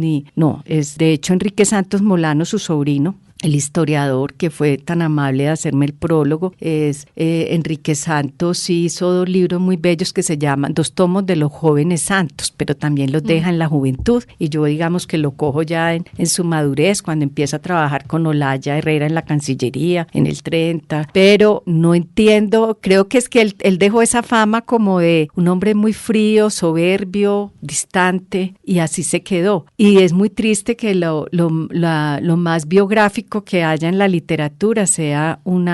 es de hecho Enrique Santos Molano, su sobrino, el historiador que fue tan amable de hacerme el prólogo, es Enrique Santos. Hizo 2 libros muy bellos que se llaman 2 tomos de los jóvenes santos, pero también los deja en la juventud, y yo digamos que lo cojo ya en su madurez, cuando empieza a trabajar con Olaya Herrera en la Cancillería, en el 30, pero no entiendo, creo que es que él dejó esa fama como de un hombre muy frío, soberbio, distante, y así se quedó. Y es muy triste que lo más biográfico que haya en la literatura sea un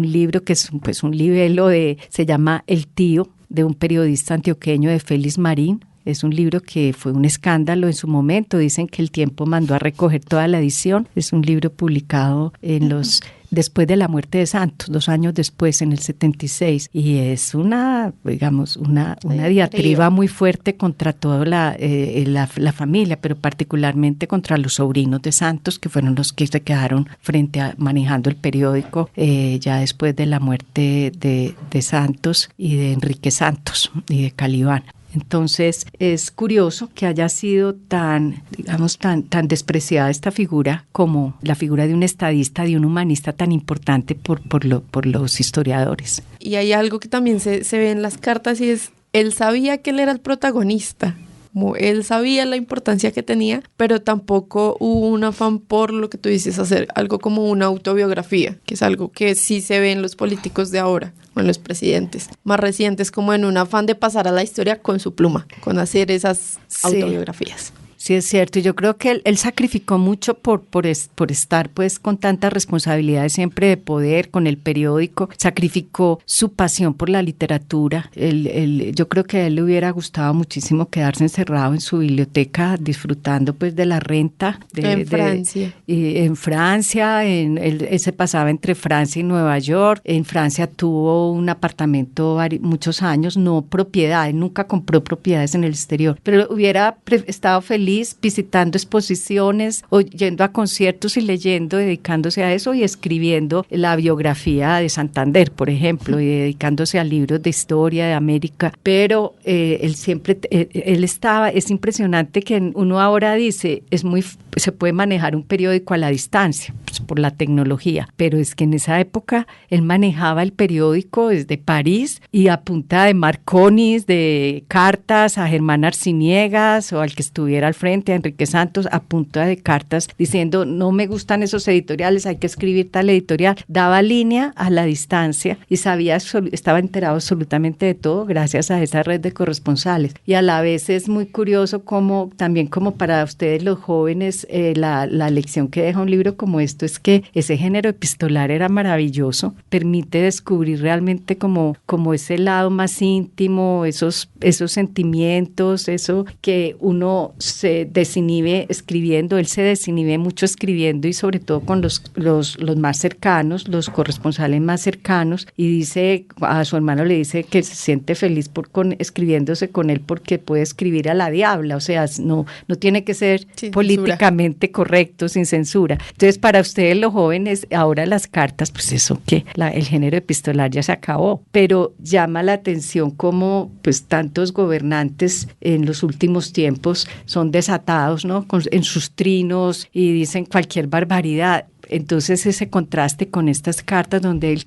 libro que es pues un libelo se llama El tío, de un periodista antioqueño, de Félix Marín. Es un libro que fue un escándalo en su momento. Dicen que El Tiempo mandó a recoger toda la edición. Es un libro publicado después de la muerte de Santos, 2 años después, en el 76, y es una diatriba muy fuerte contra toda la familia, pero particularmente contra los sobrinos de Santos, que fueron los que se quedaron manejando el periódico ya después de la muerte de Santos y de Enrique Santos y de Calibán. Entonces es curioso que haya sido tan despreciada esta figura como la figura de un estadista, de un humanista tan importante por los historiadores. Y hay algo que también se ve en las cartas, y es, él sabía que él era el protagonista. Como él sabía la importancia que tenía, pero tampoco hubo un afán por lo que tú dices, hacer algo como una autobiografía, que es algo que sí se ve en los políticos de ahora, o en los presidentes más recientes, como en un afán de pasar a la historia con su pluma, con hacer esas autobiografías. Sí, es cierto. Yo creo que él sacrificó mucho por estar pues con tantas responsabilidades siempre de poder, con el periódico. Sacrificó su pasión por la literatura. Yo creo que a él le hubiera gustado muchísimo quedarse encerrado en su biblioteca disfrutando pues de la renta. Francia. En Francia, él se pasaba entre Francia y Nueva York. En Francia tuvo un apartamento muchos años, no propiedad. Él nunca compró propiedades en el exterior, pero hubiera estado feliz visitando exposiciones o yendo a conciertos y leyendo, dedicándose a eso y escribiendo la biografía de Santander, por ejemplo, y dedicándose a libros de historia de América. Pero es impresionante que uno ahora dice, se puede manejar un periódico a la distancia, pues, por la tecnología, pero es que en esa época él manejaba el periódico desde París y a punta de marconis, de cartas a Germán Arciniegas o al que estuviera al frente, a Enrique Santos, a punta de cartas diciendo, no me gustan esos editoriales, hay que escribir tal editorial. Daba línea a la distancia y estaba enterado absolutamente de todo gracias a esa red de corresponsales. Y a la vez es muy curioso también como para ustedes los jóvenes, la lección que deja un libro como esto es que ese género epistolar era maravilloso, permite descubrir realmente como ese lado más íntimo, esos sentimientos, eso que uno se desinhibe escribiendo. Él se desinhibe mucho escribiendo y sobre todo con los más cercanos, los corresponsales más cercanos, y dice, a su hermano le dice que se siente feliz escribiéndose con él porque puede escribir a la diabla, o sea, no tiene que ser políticamente correcto, sin censura. Entonces, para ustedes los jóvenes, ahora las cartas, pues eso que el género epistolar ya se acabó, pero llama la atención cómo pues tantos gobernantes en los últimos tiempos son desatados, ¿no? En sus trinos y dicen cualquier barbaridad. Entonces ese contraste con estas cartas donde él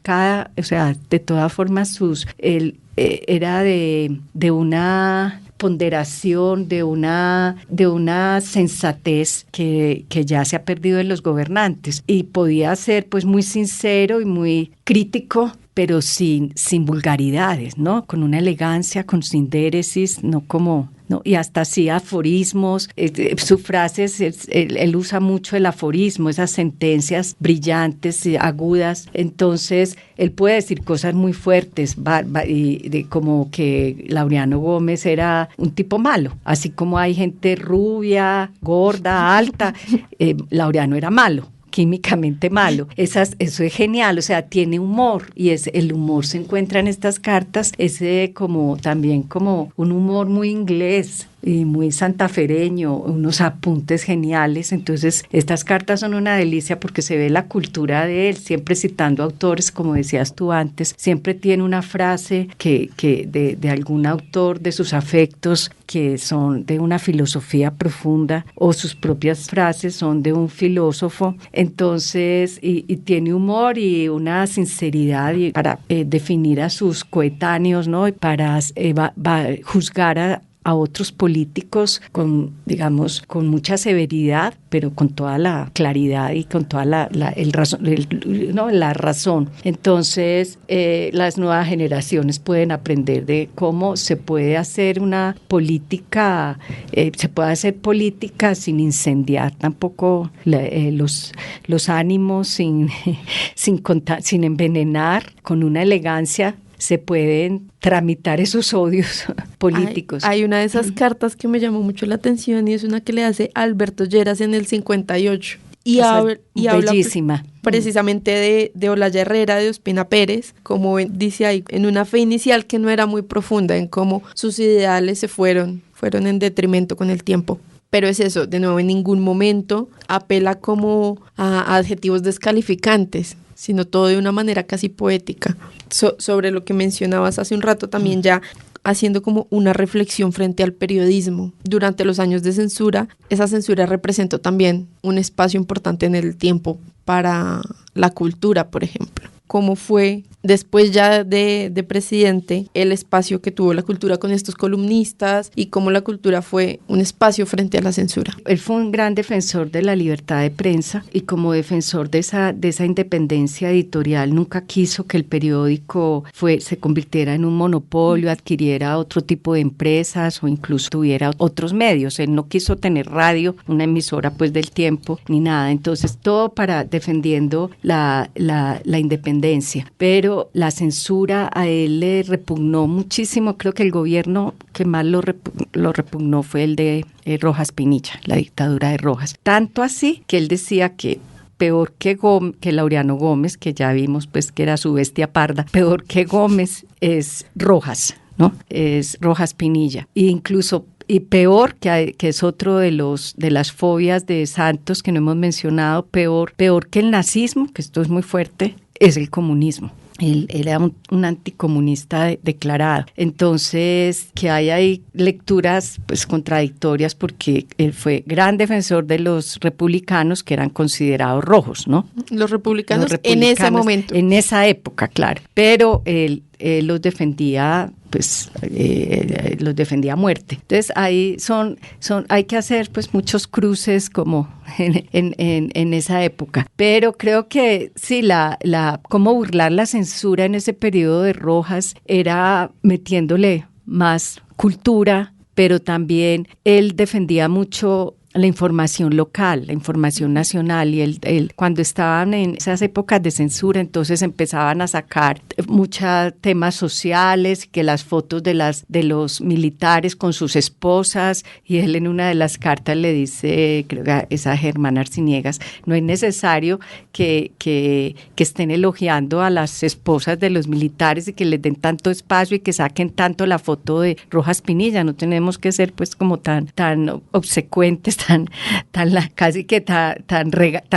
de todas formas él era de una ponderación, de una sensatez que ya se ha perdido en los gobernantes, y podía ser pues muy sincero y muy crítico pero sin vulgaridades, ¿no? Con una elegancia, con sindéresis, no como... ¿no? Y hasta así aforismos, sus frases, él usa mucho el aforismo, esas sentencias brillantes, agudas, entonces él puede decir cosas muy fuertes, como que Laureano Gómez era un tipo malo, así como hay gente rubia, gorda, alta, Laureano era malo, químicamente malo. Eso es genial, o sea, tiene humor, y el humor se encuentra en estas cartas, también como un humor muy inglés y muy santafereño, unos apuntes geniales. Entonces estas cartas son una delicia porque se ve la cultura de él, siempre citando autores, como decías tú antes, siempre tiene una frase de algún autor de sus afectos que son de una filosofía profunda, o sus propias frases son de un filósofo. Entonces, y tiene humor y una sinceridad para definir a sus coetáneos, ¿no? Y para juzgar a otros políticos con mucha severidad, pero con toda la claridad y con toda la razón. Entonces, las nuevas generaciones pueden aprender de cómo se puede hacer una política, sin incendiar tampoco los ánimos, sin envenenar, con una elegancia. Se pueden tramitar esos odios políticos. Hay una de esas cartas que me llamó mucho la atención, y es una que le hace Alberto Lleras en el 58. Y habla bellísima. Precisamente de Olaya Herrera, de Ospina Pérez, como dice ahí, en una fe inicial que no era muy profunda, en cómo sus ideales se fueron en detrimento con el tiempo. Pero es eso, de nuevo, en ningún momento apela como a adjetivos descalificantes, sino todo de una manera casi poética. Sobre lo que mencionabas hace un rato, también ya haciendo como una reflexión frente al periodismo. Durante los años de censura, esa censura representó también un espacio importante en el tiempo para la cultura, por ejemplo. Cómo fue después ya de presidente el espacio que tuvo la cultura con estos columnistas, y cómo la cultura fue un espacio frente a la censura. Él fue un gran defensor de la libertad de prensa, y como defensor de esa independencia editorial nunca quiso que el periódico se convirtiera en un monopolio, adquiriera otro tipo de empresas o incluso tuviera otros medios. Él no quiso tener radio, una emisora pues del tiempo, ni nada. Entonces todo defendiendo la independencia, pero la censura a él le repugnó muchísimo. Creo que el gobierno que más lo repugnó fue el de Rojas Pinilla, la dictadura de Rojas. Tanto así que él decía que peor que Laureano Gómez, que ya vimos pues que era su bestia parda, peor que Gómez es Rojas, ¿no? Es Rojas Pinilla. E incluso y peor, que es otro de las fobias de Santos que no hemos mencionado, peor que el nazismo, que esto es muy fuerte, es el comunismo. Él era un anticomunista declarado. Entonces, que hay ahí lecturas pues contradictorias, porque él fue gran defensor de los republicanos, que eran considerados rojos, ¿no? Los republicanos en ese momento. En esa época, claro. Pero él los defendía, los defendía a muerte. Entonces ahí hay que hacer pues muchos cruces como en esa época. Pero creo que sí, cómo burlar la censura en ese periodo de Rojas era metiéndole más cultura, pero también él defendía mucho la información local, la información nacional, y él cuando estaban en esas épocas de censura, entonces empezaban a sacar muchos temas sociales, que las fotos de los militares con sus esposas, y él en una de las cartas le dice, creo que es a Germán Arciniegas, no es necesario que estén elogiando a las esposas de los militares y que les den tanto espacio y que saquen tanto la foto de Rojas Pinilla, no tenemos que ser pues como tan obsecuentes, casi que tan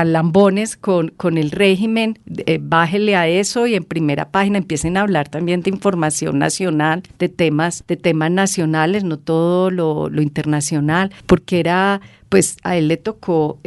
lambones con el régimen. Bájele a eso, y en primera página empiecen a hablar también de información nacional, de temas nacionales, no todo lo internacional, porque pues a él le tocó,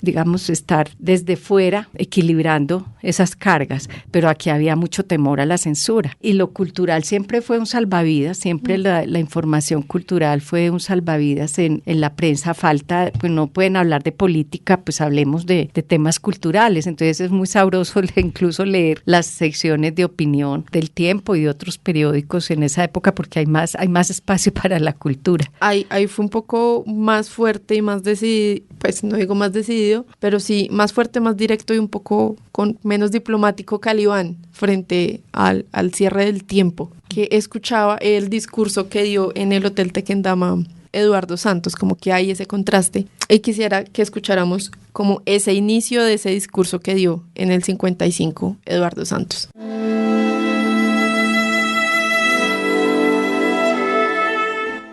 digamos, estar desde fuera equilibrando esas cargas, pero aquí había mucho temor a la censura. Y lo cultural siempre fue un salvavidas, siempre la información cultural fue un salvavidas en la prensa. Falta, pues no pueden hablar de política, pues hablemos de temas culturales. Entonces es muy sabroso incluso leer las secciones de opinión del Tiempo y de otros periódicos en esa época, porque hay más espacio para la cultura. Ahí fue un poco más fuerte y más decidido, pues no digo más decidido, pero sí más fuerte, más directo y un poco con menos diplomático Calibán frente al cierre del Tiempo, que escuchaba el discurso que dio en el Hotel Tequendama Eduardo Santos, como que hay ese contraste. Y quisiera que escucháramos como ese inicio de ese discurso que dio en el 55 Eduardo Santos.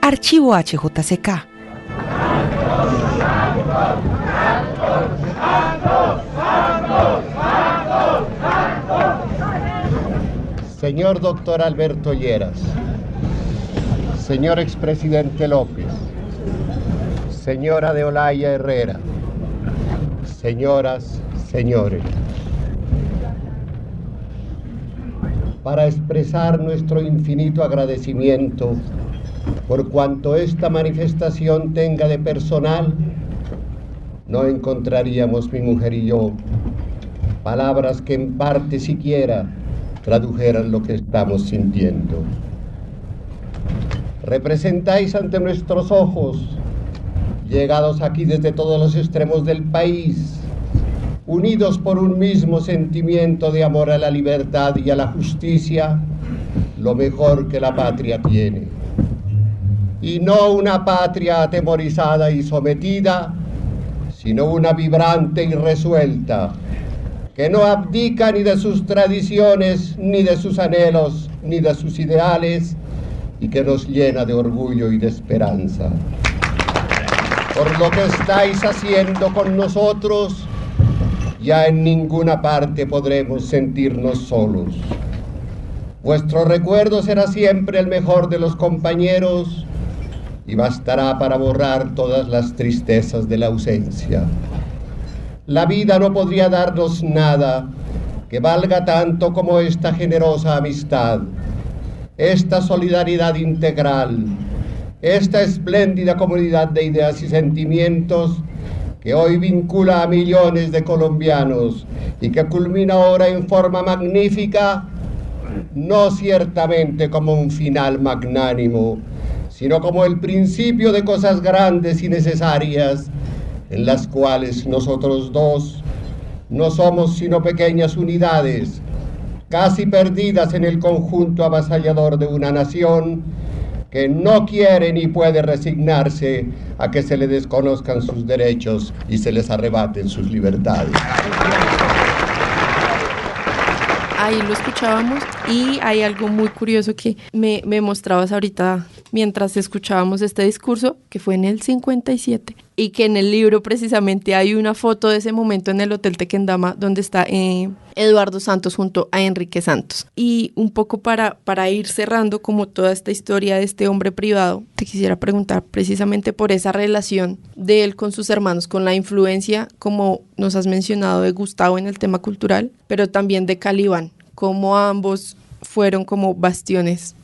Archivo HJCK. Señor doctor Alberto Lleras, señor expresidente López, señora de Olaya Herrera, señoras, señores, para expresar nuestro infinito agradecimiento por cuanto esta manifestación tenga de personal, no encontraríamos mi mujer y yo palabras que en parte siquiera tradujeran lo que estamos sintiendo. Representáis ante nuestros ojos, llegados aquí desde todos los extremos del país, unidos por un mismo sentimiento de amor a la libertad y a la justicia, lo mejor que la patria tiene. Y no una patria atemorizada y sometida, sino una vibrante y resuelta, que no abdica ni de sus tradiciones, ni de sus anhelos, ni de sus ideales, y que nos llena de orgullo y de esperanza. Por lo que estáis haciendo con nosotros, ya en ninguna parte podremos sentirnos solos. Vuestro recuerdo será siempre el mejor de los compañeros y bastará para borrar todas las tristezas de la ausencia. La vida no podría darnos nada que valga tanto como esta generosa amistad, esta solidaridad integral, esta espléndida comunidad de ideas y sentimientos que hoy vincula a millones de colombianos y que culmina ahora en forma magnífica, no ciertamente como un final magnánimo, sino como el principio de cosas grandes y necesarias, en las cuales nosotros dos no somos sino pequeñas unidades, casi perdidas en el conjunto avasallador de una nación que no quiere ni puede resignarse a que se le desconozcan sus derechos y se les arrebaten sus libertades. Ahí lo escuchábamos y hay algo muy curioso que me mostrabas ahorita mientras escuchábamos este discurso, que fue en el 57, y que en el libro precisamente hay una foto de ese momento en el Hotel Tequendama donde está Eduardo Santos junto a Enrique Santos. Y un poco para ir cerrando como toda esta historia de este hombre privado, te quisiera preguntar precisamente por esa relación de él con sus hermanos, con la influencia, como nos has mencionado, de Gustavo en el tema cultural, pero también de Calibán, como ambos fueron como bastiones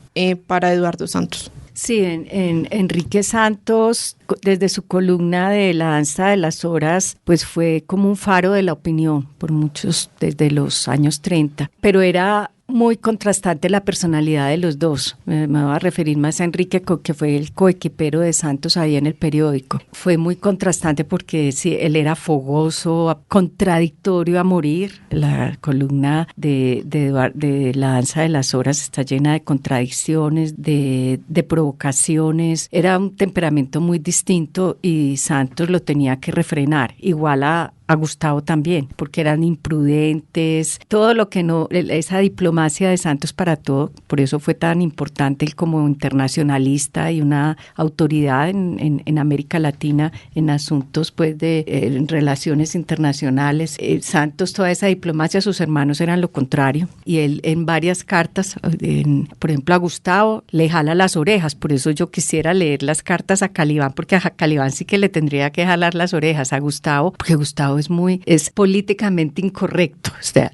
para Eduardo Santos. Sí, en Enrique Santos, desde su columna de La Danza de las Horas, pues fue como un faro de la opinión por muchos, desde los años 30, pero era muy contrastante la personalidad de los dos. Me voy a referir más a Enrique, que fue el coequipero de Santos ahí en el periódico. Fue muy contrastante porque sí, él era fogoso, contradictorio a morir. La columna de La Danza de las Horas está llena de contradicciones, de provocaciones. Era un temperamento muy distinto y Santos lo tenía que refrenar. Igual a a Gustavo también, porque eran imprudentes, todo lo que no, esa diplomacia de Santos para todo, por eso fue tan importante él como internacionalista y una autoridad en América Latina en asuntos pues de en relaciones internacionales. Santos, toda esa diplomacia, sus hermanos eran lo contrario, y él en varias cartas, por ejemplo a Gustavo, le jala las orejas, por eso yo quisiera leer las cartas a Calibán, porque a Calibán sí que le tendría que jalar las orejas a Gustavo, porque Gustavo es políticamente incorrecto. O sea,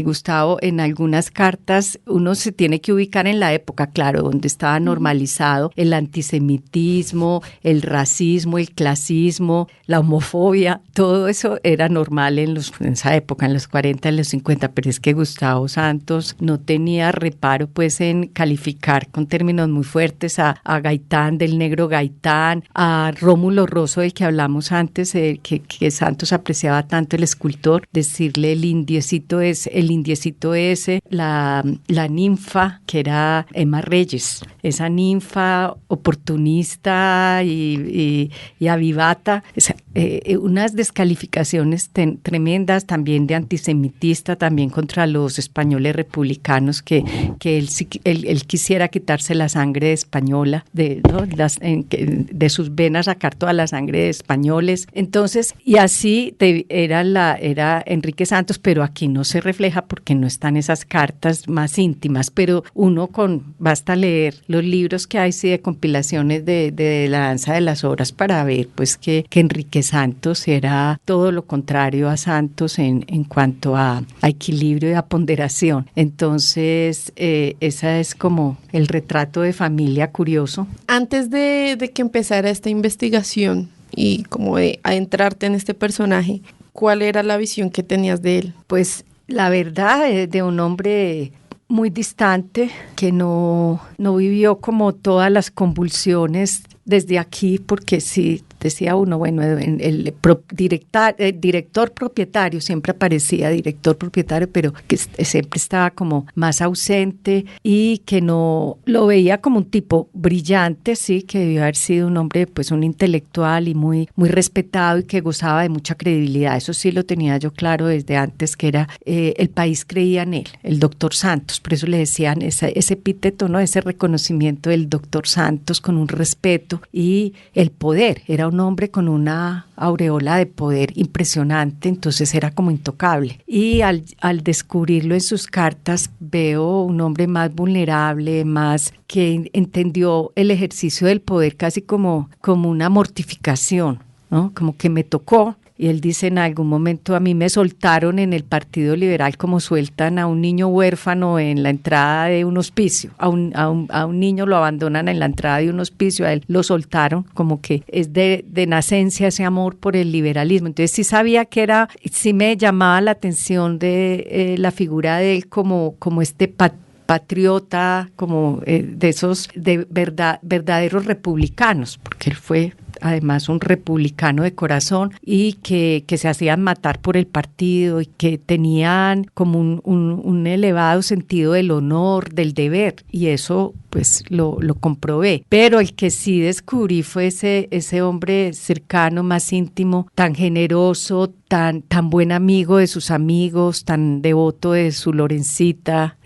Gustavo en algunas cartas uno se tiene que ubicar en la época, claro, donde estaba normalizado el antisemitismo, el racismo, el clasismo, la homofobia, todo eso era normal en esa época, en los 40, en los 50, pero es que Gustavo Santos no tenía reparo pues en calificar con términos muy fuertes a Gaitán, del negro Gaitán, a Rómulo Rosso, del que hablamos antes, que Santos apreciaba tanto, el escultor, decirle el indiecito ese, la ninfa, que era Emma Reyes, esa ninfa oportunista y avivata, unas descalificaciones tremendas, también de antisemitista, también contra los españoles republicanos, que él quisiera quitarse la sangre española, de sus venas sacar toda la sangre de españoles. Entonces, y así era Enrique Santos, pero aquí no se refleja porque no están esas cartas más íntimas, pero basta leer los libros que hay de compilaciones de la danza de las horas para ver pues que Enrique Santos era todo lo contrario a Santos en cuanto a equilibrio y a ponderación. Entonces, esa es como el retrato de familia curioso. Antes de que empezara esta investigación y como de adentrarte en este personaje, ¿cuál era la visión que tenías de él? Pues la verdad es de un hombre muy distante, que no vivió como todas las convulsiones desde aquí, porque sí, decía uno, bueno, el director propietario, siempre aparecía director propietario, pero que siempre estaba como más ausente, y que no lo veía como un tipo brillante, sí, que debió haber sido un hombre, pues un intelectual y muy, muy respetado y que gozaba de mucha credibilidad. Eso sí lo tenía yo claro desde antes, que era, el país creía en él, el doctor Santos, por eso le decían ese epíteto, ¿no? Ese reconocimiento del doctor Santos con un respeto, y el poder, era un hombre con una aureola de poder impresionante, entonces era como intocable. Y al descubrirlo en sus cartas, veo un hombre más vulnerable, más que entendió el ejercicio del poder casi como una mortificación, ¿no? Como que me tocó. Y él dice, en algún momento a mí me soltaron en el Partido Liberal como sueltan a un niño huérfano en la entrada de un hospicio. A un niño lo abandonan en la entrada de un hospicio, a él lo soltaron, como que es de nacencia ese amor por el liberalismo. Entonces sí sabía que sí me llamaba la atención de la figura de él como este patriota, como de esos verdaderos republicanos, porque él fue además un republicano de corazón, y que se hacían matar por el partido y que tenían como un elevado sentido del honor, del deber, y eso pues lo comprobé. Pero el que sí descubrí fue ese hombre cercano, más íntimo, tan generoso, tan buen amigo de sus amigos, tan devoto de su Lorencita,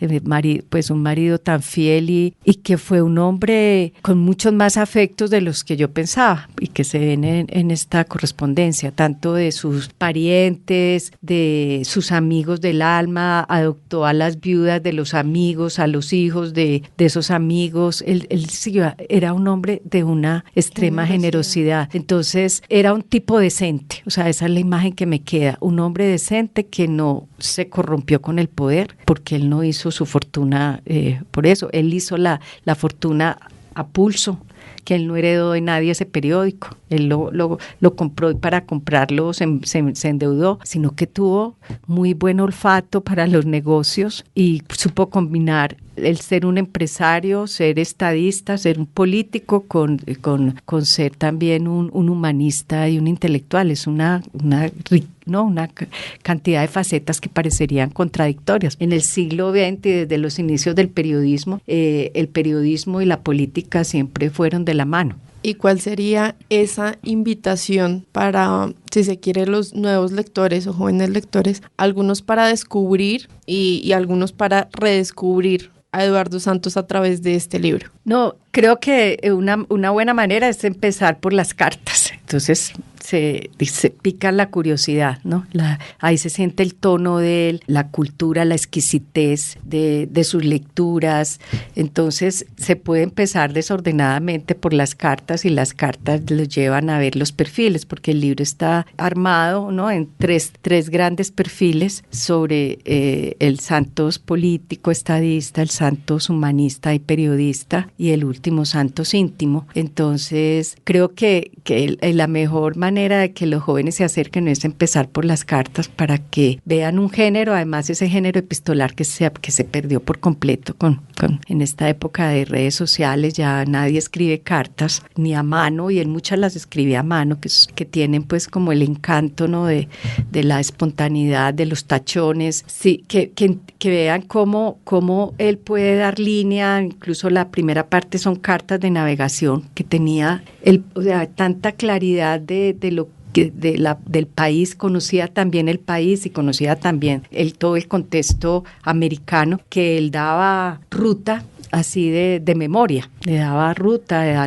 pues un marido tan fiel, y que fue un hombre con muchos más afectos de los que yo pensaba, y que se ven en esta correspondencia, tanto de sus parientes, de sus amigos del alma, adoptó a las viudas de los amigos, a los hijos de esos amigos. Él era un hombre de una extrema generosidad. Entonces era un tipo decente, o sea, esa es la imagen que me queda, un hombre decente que no se corrompió con el poder, porque él no hizo su fortuna por eso, él hizo la fortuna a pulso, que él no heredó de nadie ese periódico, él lo compró, y para comprarlo se endeudó, sino que tuvo muy buen olfato para los negocios y supo combinar el ser un empresario, ser estadista, ser un político con ser también un humanista y un intelectual. Es una cantidad de facetas que parecerían contradictorias. En el siglo XX, desde los inicios del periodismo, el periodismo y la política siempre fueron de la mano. ¿Y cuál sería esa invitación para si se quiere, los nuevos lectores o jóvenes lectores, algunos para descubrir y algunos para redescubrir a Eduardo Santos a través de este libro? No, creo que una buena manera es empezar por las cartas. Entonces se pica la curiosidad, ¿no? Ahí se siente el tono de él, la cultura, la exquisitez de sus lecturas. Entonces se puede empezar desordenadamente por las cartas, y las cartas los llevan a ver los perfiles, porque el libro está armado, ¿no?, en tres grandes perfiles sobre el Santos político, estadista, el Santos humanista y periodista, y el último Santos íntimo. Entonces creo que la mejor manera de que los jóvenes se acerquen es empezar por las cartas, para que vean un género, además ese género epistolar que se perdió por completo en esta época de redes sociales. Ya nadie escribe cartas ni a mano, y él muchas las escribe a mano, que tienen pues como el encanto, ¿no?, de la espontaneidad, de los tachones. Sí, que vean cómo él puede dar línea. Incluso la primera parte son cartas de navegación, que tenía tanta claridad del país, conocía también el país y conocía también todo el contexto americano, que él daba ruta así de memoria, le daba ruta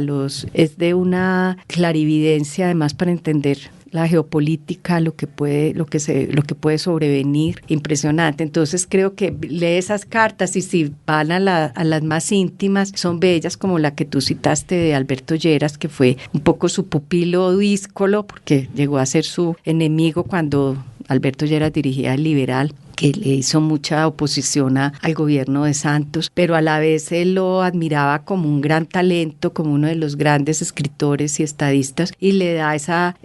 es de una clarividencia, además, para entender la geopolítica, lo que puede sobrevenir, impresionante. Entonces creo que lee esas cartas, y si van a las más íntimas, son bellas, como la que tú citaste de Alberto Lleras, que fue un poco su pupilo díscolo, porque llegó a ser su enemigo cuando Alberto Lleras dirigía El Liberal, que le hizo mucha oposición al gobierno de Santos, pero a la vez él lo admiraba como un gran talento, como uno de los grandes escritores y estadistas, y le da esa,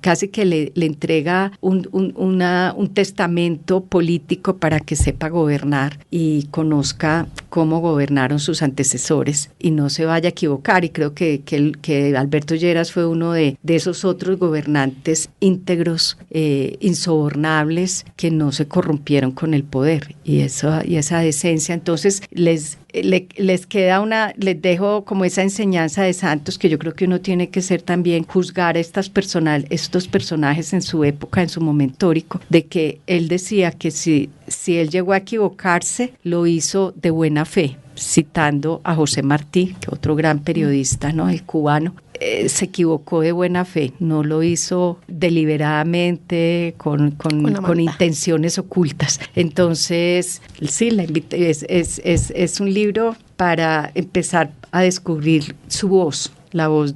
casi que le entrega un testamento político para que sepa gobernar y conozca cómo gobernaron sus antecesores y no se vaya a equivocar. Y creo que Alberto Lleras fue uno de esos otros gobernantes íntegros, insobornables, que no se corrompieron con el poder, y esa decencia. Entonces les dejo como esa enseñanza de Santos, que yo creo que uno tiene que ser también, juzgar estos personajes en su época, en su momento histórico, de que él decía que si él llegó a equivocarse, lo hizo de buena fe, citando a José Martí, que otro gran periodista, ¿no?, el cubano. Se equivocó de buena fe, no lo hizo deliberadamente con intenciones ocultas. Entonces, sí, es un libro para empezar a descubrir su voz, la voz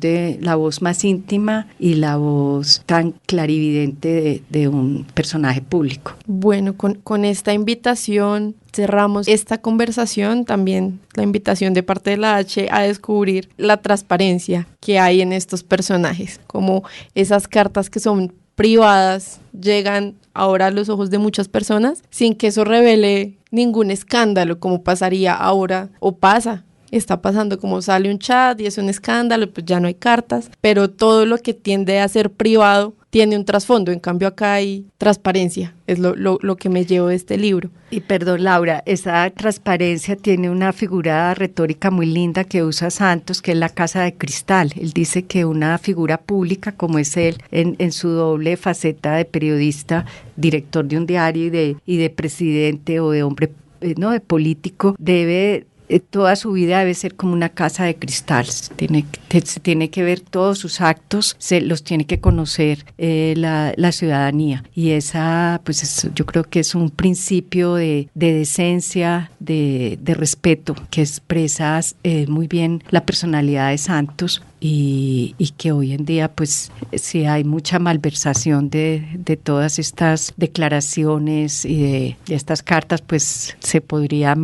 más íntima y la voz tan clarividente de un personaje público. Bueno, con esta invitación cerramos esta conversación, también la invitación de parte de la H a descubrir la transparencia que hay en estos personajes, como esas cartas que son privadas llegan ahora a los ojos de muchas personas sin que eso revele ningún escándalo, como pasaría ahora, o está pasando, como sale un chat y es un escándalo, pues ya no hay cartas, pero todo lo que tiende a ser privado tiene un trasfondo. En cambio acá hay transparencia, es lo que me llevo de este libro. Y perdón, Laura, esa transparencia tiene una figura retórica muy linda que usa Santos, que es la casa de cristal. Él dice que una figura pública como es él, en su doble faceta de periodista, director de un diario y de presidente o de hombre, no, de político, toda su vida debe ser como una casa de cristal. Se tiene que ver todos sus actos, los tiene que conocer la ciudadanía, y esa, pues yo creo que es un principio de decencia, de respeto, que expresa muy bien la personalidad de Santos. Y que hoy en día, pues, sí hay mucha malversación de todas estas declaraciones y de estas cartas, pues se podría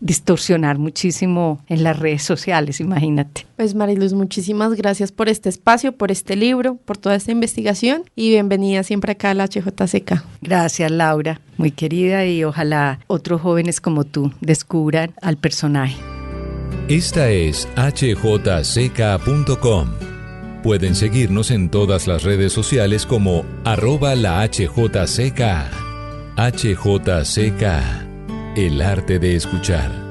distorsionar muchísimo en las redes sociales, imagínate. Pues Mariluz, muchísimas gracias por este espacio, por este libro, por toda esta investigación, y bienvenida siempre acá a la HJCK. Gracias, Laura, muy querida, y ojalá otros jóvenes como tú descubran al personaje. Esta es hjck.com. Pueden seguirnos en todas las redes sociales como @lahjck. HJCK, el arte de escuchar.